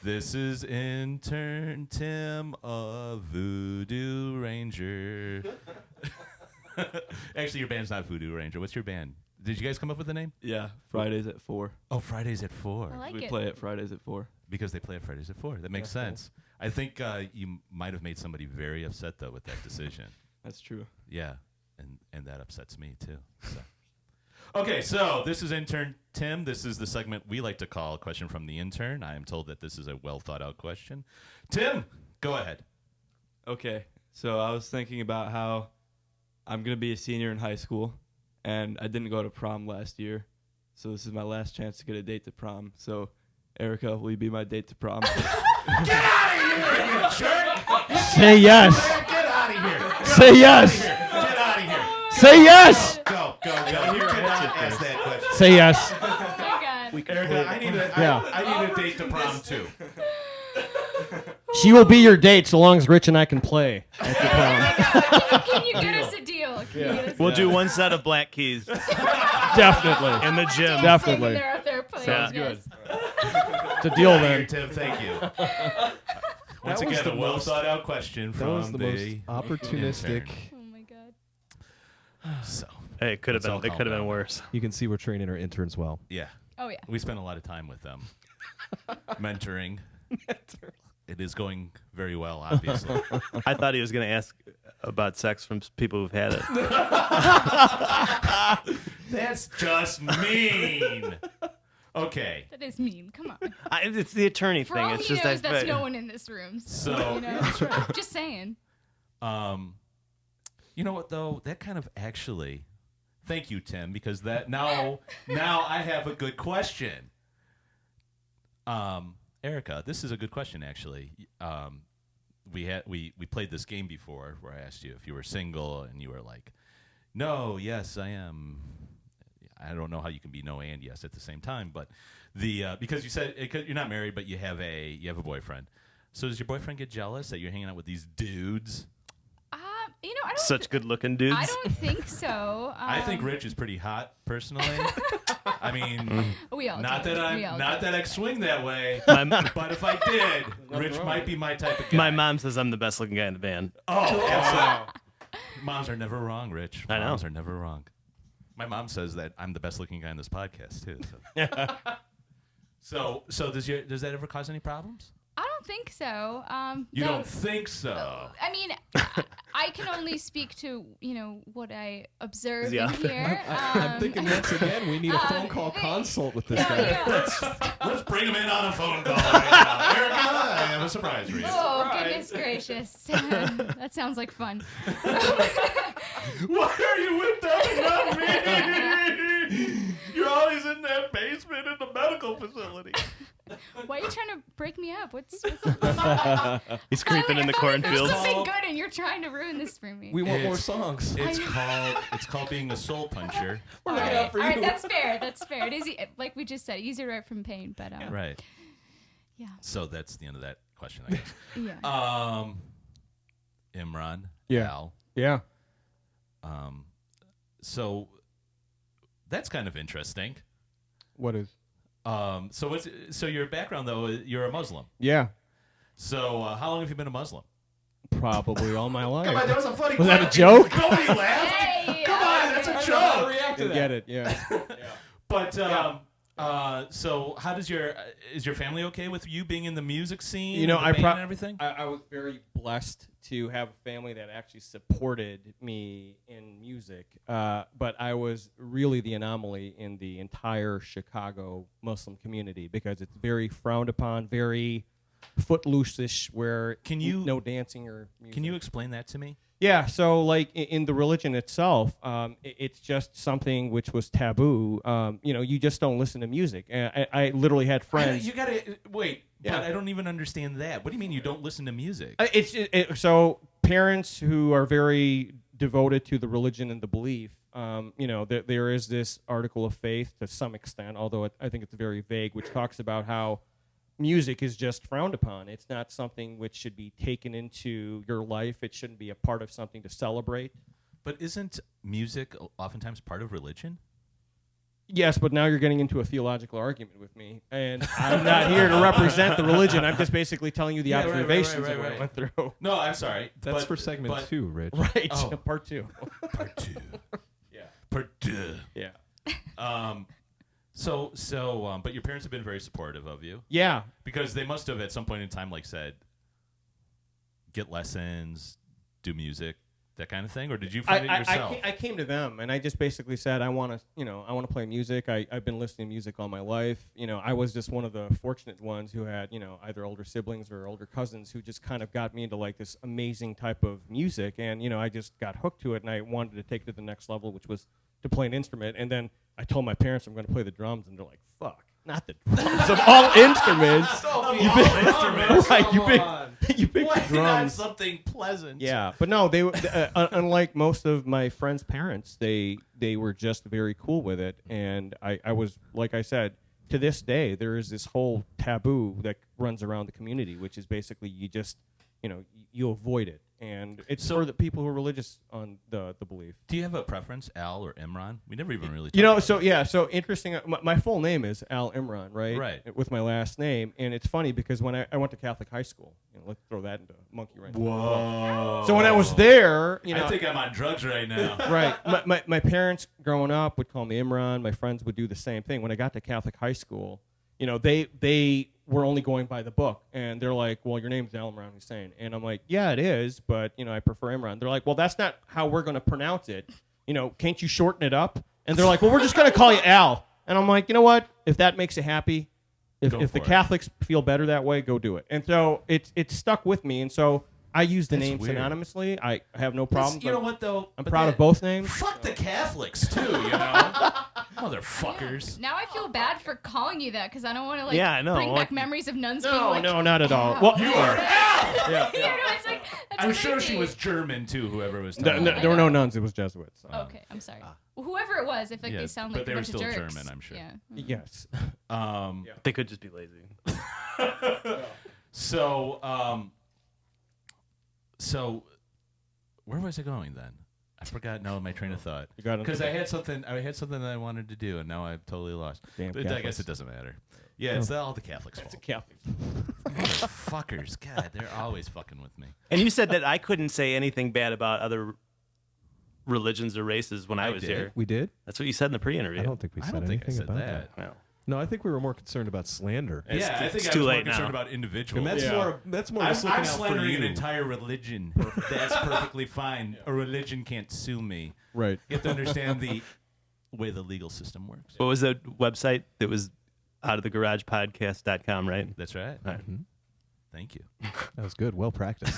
This is intern Tim of Voodoo Ranger. Actually, your band's not Voodoo Ranger. What's your band? Did you guys come up with the name? Yeah, Fridays at 4. Oh, Fridays at 4. I like We it. play at Fridays at 4. Because they play at Fridays at 4. That makes Yeah, sense. I think you might have made somebody very upset, though, with that decision. That's true. Yeah, and that upsets me, too. So. Okay, so this is Intern Tim. This is the segment we like to call Question from the Intern. I am told that this is a well-thought-out question. Tim, go ahead. Okay, so I was thinking about how I'm going to be a senior in high school, and I didn't go to prom last year, so this is my last chance to get a date to prom. So Erica, will you be my date to prom? Get out of here, you jerk! Say yes. Get out of here! Say yes. Get out of here! Say yes. Go! You cannot ask that question. Say yes. Oh my God. Erica, I need a date to prom too. She will be your date so long as Rich and I can play at the prom. Can you get us a deal? Can you get us We'll do one set of black keys Definitely. in the gym. Definitely. They're up there playing. Sounds yes. It's a deal Here, then. Tim, thank you. Once That was again, the a well most- thought out question That from was the most opportunistic. intern. Oh my God. So, Hey, it could have Let's all been. It calm could have been down. worse. You can see we're training our interns well. yeah, Oh yeah. we spent a lot of time with them, mentoring. It is going very well, obviously. I thought he was going to ask about sex from people who've had it. That's just mean. Okay, That is mean. Come on. It's the attorney For thing. all It's he just knows, that's no one in this room. So- you know? Just saying. you know what though? That kind of actually. Thank you, Tim, because that now I have a good question. Erica, this is a good question actually. We played this game before where I asked you if you were single and you were like, no, yes, I am. I don't know how you can be no and yes at the same time, but because you said you're not married, but you have a boyfriend. So does your boyfriend get jealous that you're hanging out with these dudes? You know, I don't. Such good-looking dudes. I don't think so. I think Rich is pretty hot, personally. I mean, We all not do. that We all not do. that I swing that way, My, but if I did, Rich might be my type of guy. my mom says I'm the best-looking guy in the band. Oh, absolutely. Moms are never wrong, Rich. I know. Moms are never wrong. My mom says that I'm the best looking guy in this podcast too. So does that ever cause any problems? I don't think so. You no, don't think so? I mean, I can only speak to what I observe Yeah. and hear. I'm thinking once again we need a phone call consult with this guy. Let's bring him in on a phone call right now. Erica, I have a surprise for you. Oh goodness gracious, that sounds like fun. Why are you withholding on me? You're always in that basement in the medical facility. Why are you trying to break me up? What's He's creeping in the There's cornfields. something good, and you're trying to ruin this for me. We want more songs. It's called being a soul puncher. all right, that's fair. That's fair. It is like we just said, easier to write from pain, but Right. yeah, So that's the end of that question, I guess. yeah. Imran. Yeah. Al. Yeah. So that's kind of interesting. What is? So your background though, you're a Muslim. Yeah. So how long have you been a Muslim? Probably all my life. Come on, that was a funny Was that a question. joke? Nobody laughed. Hey, Come on, that's a joke. I get it. Yeah. But so how does is your family okay with you being in the music scene? You know, and the band and everything. I was very blessed to have a family that actually supported me in music. But I was really the anomaly in the entire Chicago Muslim community because it's very frowned upon, very footloose-ish, where no dancing or music. Can you explain that to me? Yeah, so like in the religion itself, it's just something which was taboo. You just don't listen to music. I literally had friends. You gotta wait. Yeah. But I don't even understand that. What do you mean you don't listen to music? So parents who are very devoted to the religion and the belief, there is this article of faith to some extent, although I think it's very vague, which talks about how music is just frowned upon. It's not something which should be taken into your life. It shouldn't be a part of something to celebrate. But isn't music oftentimes part of religion? Yes, but now you're getting into a theological argument with me, and I'm not here to represent the religion. I'm just basically telling you the Yeah, right, observations right, of what I right. went through. No, I'm sorry. That's for segment 2, Rich. Right, Oh. part 2. Part 2. Yeah. Part 2. Yeah. But your parents have been very supportive of you Yeah. because they must have at some point in time said, get lessons, do music, that kind of thing, or did you find it yourself? I came to them and I just basically said I want to play music. I've been listening to music all my life. I was just one of the fortunate ones who had either older siblings or older cousins who just kind of got me into like this amazing type of music, and I just got hooked to it, and I wanted to take it to the next level, which was to play an instrument. And then I told my parents I'm going to play the drums, and they're like, "Fuck." not the drums of all instruments. You pick Why drums. not something pleasant? Yeah, but no, they unlike most of my friends' parents, they were just very cool with it, and I was, like I said, to this day there is this whole taboo that runs around the community, which is basically you just you avoid it, and it's for the people who are religious on the belief. Do you have a preference, Al or Imran? We never even really talked about So interesting. My full name is Al-Imran, right? Right. With my last name, and it's funny because when I went to Catholic high school, let's throw that into monkey wrench. Whoa. So when I was there, I think I'm on drugs right now. right. My parents growing up would call me Imran. My friends would do the same thing. When I got to Catholic high school, they were only going by the book, and they're like, "Well, your name's Al-Imran Hussein," and I'm like, "Yeah, it is, but I prefer Imran." They're like, "Well, that's not how we're going to pronounce it. Can't you shorten it up?" And they're like, "Well, we're just going to call you Al." And I'm like, "You know what? If that makes you happy, if the Catholics feel better that way, go do it." And so it's stuck with me, and so I use the name synonymously. I have no problem. You know what though? I'm proud of both names. Fuck the Catholics too, motherfuckers. Now I feel bad for calling you that because I don't want to bring back memories of nuns being No, like, no, not at all. Well, You are Al. It's like, that's I'm sure crazy. she was German too. Whoever was. there were no nuns. It was Jesuits. Okay, I'm sorry. Whoever it was, if they sound like but they a were bunch still of jerks. German, I'm sure. Yeah. Yes. They could just be lazy. So, where was I going then? I forgot now my train of thought. You got it. Because I had something that I wanted to do, and now I've totally lost. Damn But I Catholics. guess it doesn't matter. Yeah, it's all the Catholics' It's a fault. Catholic. Fuckers. God, they're always fucking with me. And you said that I couldn't say anything bad about other religions or races when I was did. here. We did? That's what you said in the pre-interview. I don't think we I said don't think I anything said about that. No. No, I think we were more concerned about slander. Yeah, I think it's I too was more late concerned now. about individuals. And that's more just looking I'm out for slandering an you. entire religion. That's perfectly fine. A religion can't sue me. Right. You have to understand the way the legal system works. What was the website that was outofthegaragepodcast.com, right? That's right. All right. Thank you. That was good. Well practiced.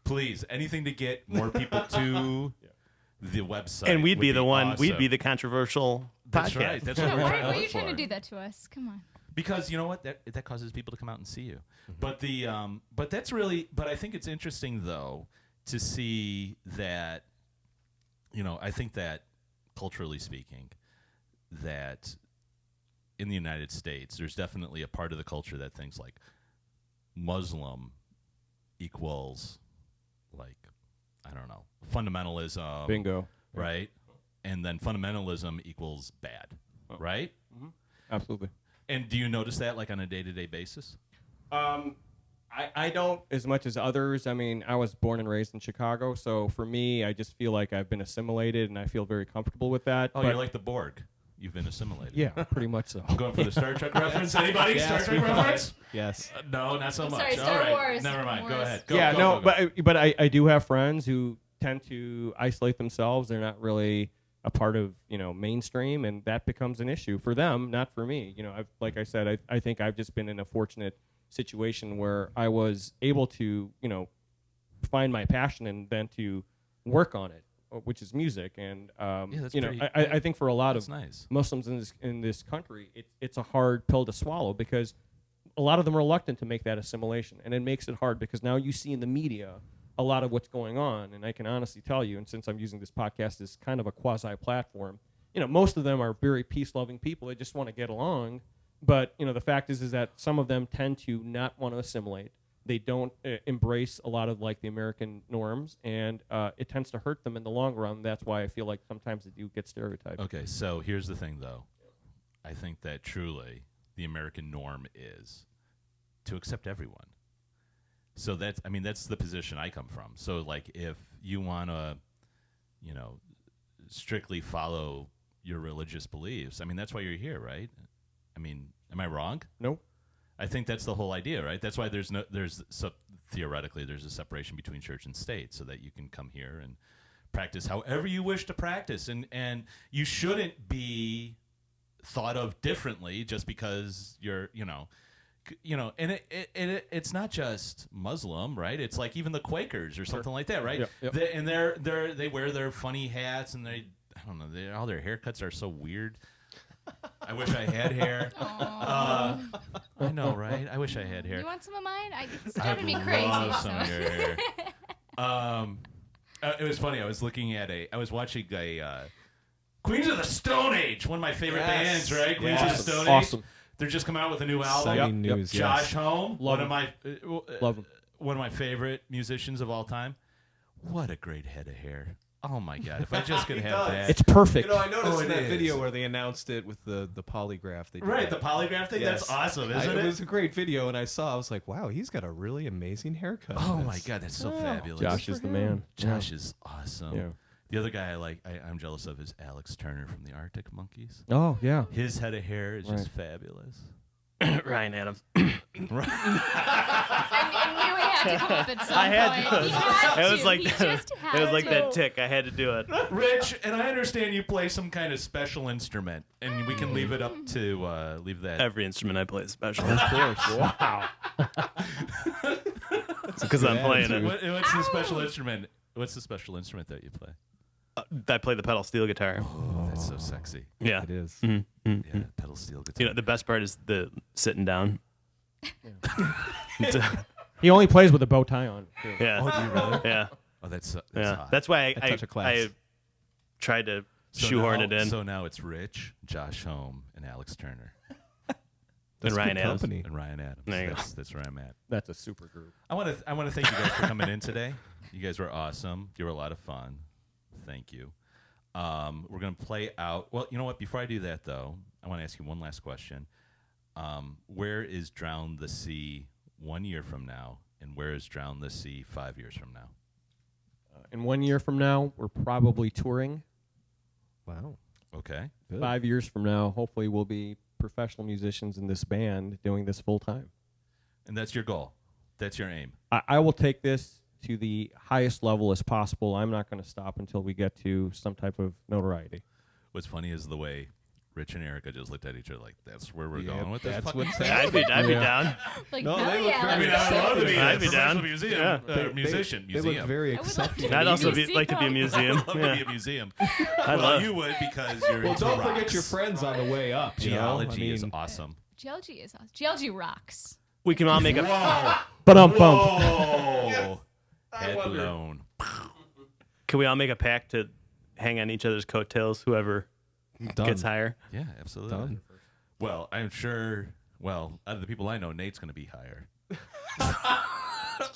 Please, anything to get more people to the website. And we'd would be the one. awesome. We'd be the controversial That's podcast. right. That's Yeah, what we're why trying to are you look trying to for. do that to us? Come on. Because you know what, that causes people to come out and see you. But that's really. But I think it's interesting though to see that. I think that culturally speaking, that in the United States, there's definitely a part of the culture that thinks like Muslim equals like I don't know fundamentalism. Bingo. Right, and then fundamentalism equals bad. Right. Absolutely. And do you notice that like on a day-to-day basis? I don't as much as others. I mean, I was born and raised in Chicago, so for me, I just feel like I've been assimilated, and I feel very comfortable with that. Oh, but you're like the Borg. You've been assimilated. yeah, pretty much so. I'm going for the Star Trek reference. Anybody? Star Trek reference? Yes. No, not so I'm much. sorry, All Star right. Wars. Never mind. Go Wars. ahead. Go, yeah, go, no, go, go. but I do have friends who tend to isolate themselves. They're not really a part of mainstream, and that becomes an issue for them, not for me. Like I said, I think I've just been in a fortunate situation where I was able to find my passion and then to work on it, which is music. And that's pretty- I think for a lot That's of nice. Muslims in this country, it's a hard pill to swallow because a lot of them are reluctant to make that assimilation, and it makes it hard because now you see in the media a lot of what's going on. And I can honestly tell you, and since I'm using this podcast as kind of a quasi platform, most of them are very peace-loving people. They just want to get along. But the fact is that some of them tend to not want to assimilate. They don't embrace a lot of like the American norms, and it tends to hurt them in the long run. That's why I feel like sometimes they do get stereotyped. Okay, so here's the thing, though. I think that truly the American norm is to accept everyone. So that's the position I come from. So like if you want to, strictly follow your religious beliefs, that's why you're here, right? Am I wrong? Nope. I think that's the whole idea, right? That's why theoretically there's a separation between church and state, so that you can come here and practice however you wish to practice, and you shouldn't be thought of differently just because you're, and it's not just Muslim, right? It's like even the Quakers or something like that, right? Yep. They wear their funny hats, and all their haircuts are so weird. I wish I had hair. I know, right? I wish I had hair. You want some of mine? It's I'd driving me crazy. love some of so. your hair. It was funny. I was watching a Queens of the Stone Age, one of my favorite bands, right? Queens of the Stone Age. Awesome. They're just coming out with a new album. Exciting news, Josh yes. Homme, Love one of my Love him. one of my favorite musicians of all time. What a great head of hair. Oh my God! If I just could have that. It's perfect. You know, I noticed Oh, in it that is. video where they announced it with the polygraph. They did Right, that. the polygraph thing. Yes. That's awesome, isn't It it? was a great video, and I was like, wow, he's got a really amazing haircut. Oh my God, that's so fabulous. Josh is the man. Josh is awesome. Yeah. The other guy I'm jealous of is Alex Turner from the Arctic Monkeys. Oh yeah. His head of hair is just fabulous. Ryan Adams. I knew he had to come up at some I had point. to. He had It was to. like He just had it was like to. that tick. I had to do it. Rich, and I understand you play some kind of special instrument, and we can leave it up to leave that. Every instrument I play is special. Of course. Wow. Because I'm playing it. What's the special instrument? What's the special instrument that you play? I play the pedal steel guitar. Oh, that's so sexy. Yeah. It is. Mhm, mhm, Yeah, mhm. pedal steel guitar. You know, the best part is the sitting down. He only plays with a bow tie on. Too. Yeah. Oh, do you really? Yeah. Oh, that's Yeah. hot. That's why I touch a class. I tried to So shoehorn now- it in. So now it's Rich, Josh Homme, and Alex Turner, That's Ryan good Adams. company. and Ryan Adams. There you go. That's where I'm at. That's a super group. I want to thank you guys for coming in today. You guys were awesome. You were a lot of fun. Thank you. We're gonna play out. Well, you know what? Before I do that, though, I want to ask you one last question. Where is Drown the Sea 1 year from now, and where is Drown the Sea 5 years from now? And 1 year from now, we're probably touring. Wow. Okay. Good. 5 years from now, hopefully, we'll be professional musicians in this band doing this full time. And that's your goal. That's your aim. I will take this to the highest level as possible. I'm not going to stop until we get to some type of notoriety. What's funny is the way Rich and Erika just looked at each other like, "That's where we're Yeah, going with this." that's fucking what's thing." I'd be down. Like, No, hell they look yeah, very- I mean, let's I'd love to be I'd a be down. professional museum, Yeah. musician. They look very I would love accepting. to I'd be also museum. like to be a museum. I'd love to Yeah. be a museum. I Well, love. you would because you're Well, into don't rocks. forget your friends on the way up. You know? Geology I is mean, awesome. GLG is awesome. GLG rocks. We can all make a. Whoa! But Whoa! Head blown. Can we all make a pact to hang on each other's coattails? Whoever Done. gets higher. Yeah, absolutely. Done. Well, I'm sure. Well, out of the people I know, Nate's going to be higher.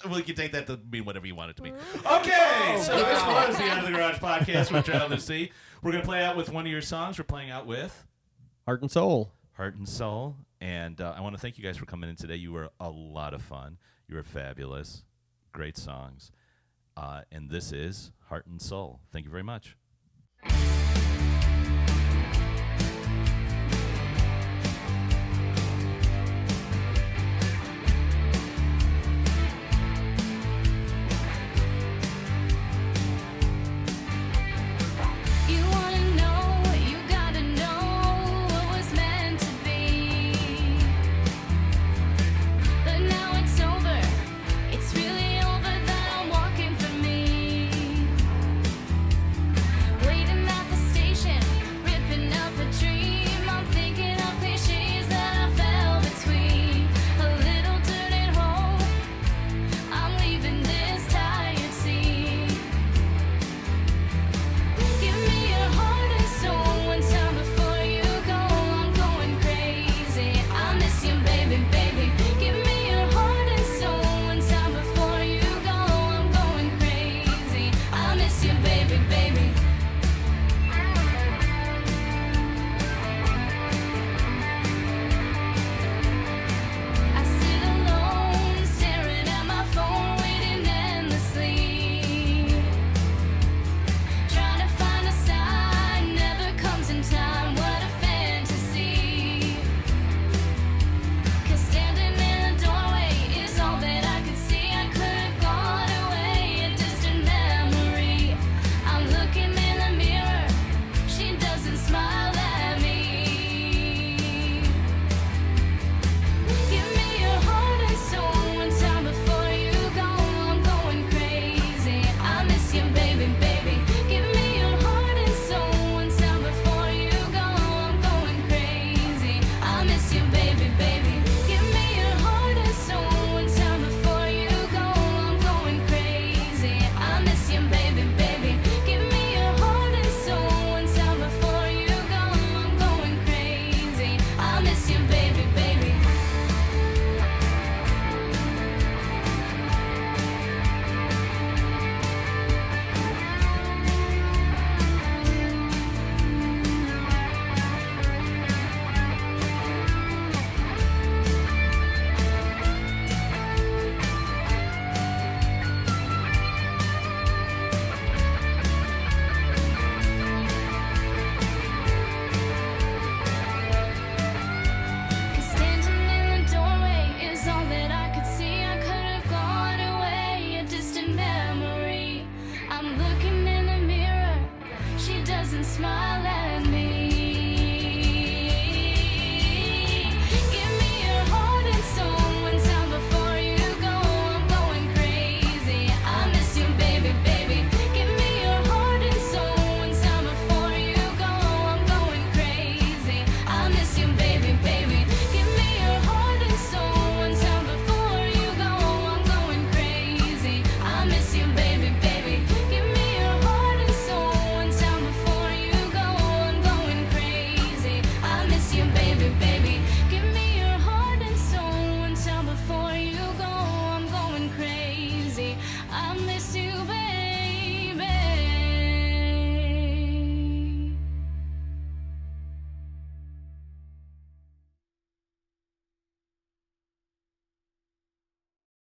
Well, you can take that to mean whatever you want it to be. Okay, so this was the Out of the Garage podcast with Drown the Sea. We're going to play out with one of your songs. We're playing out with Heart and Soul. Heart and Soul. And I want to thank you guys for coming in today. You were a lot of fun. You were fabulous. Great songs. And this is Heart and Soul. Thank you very much.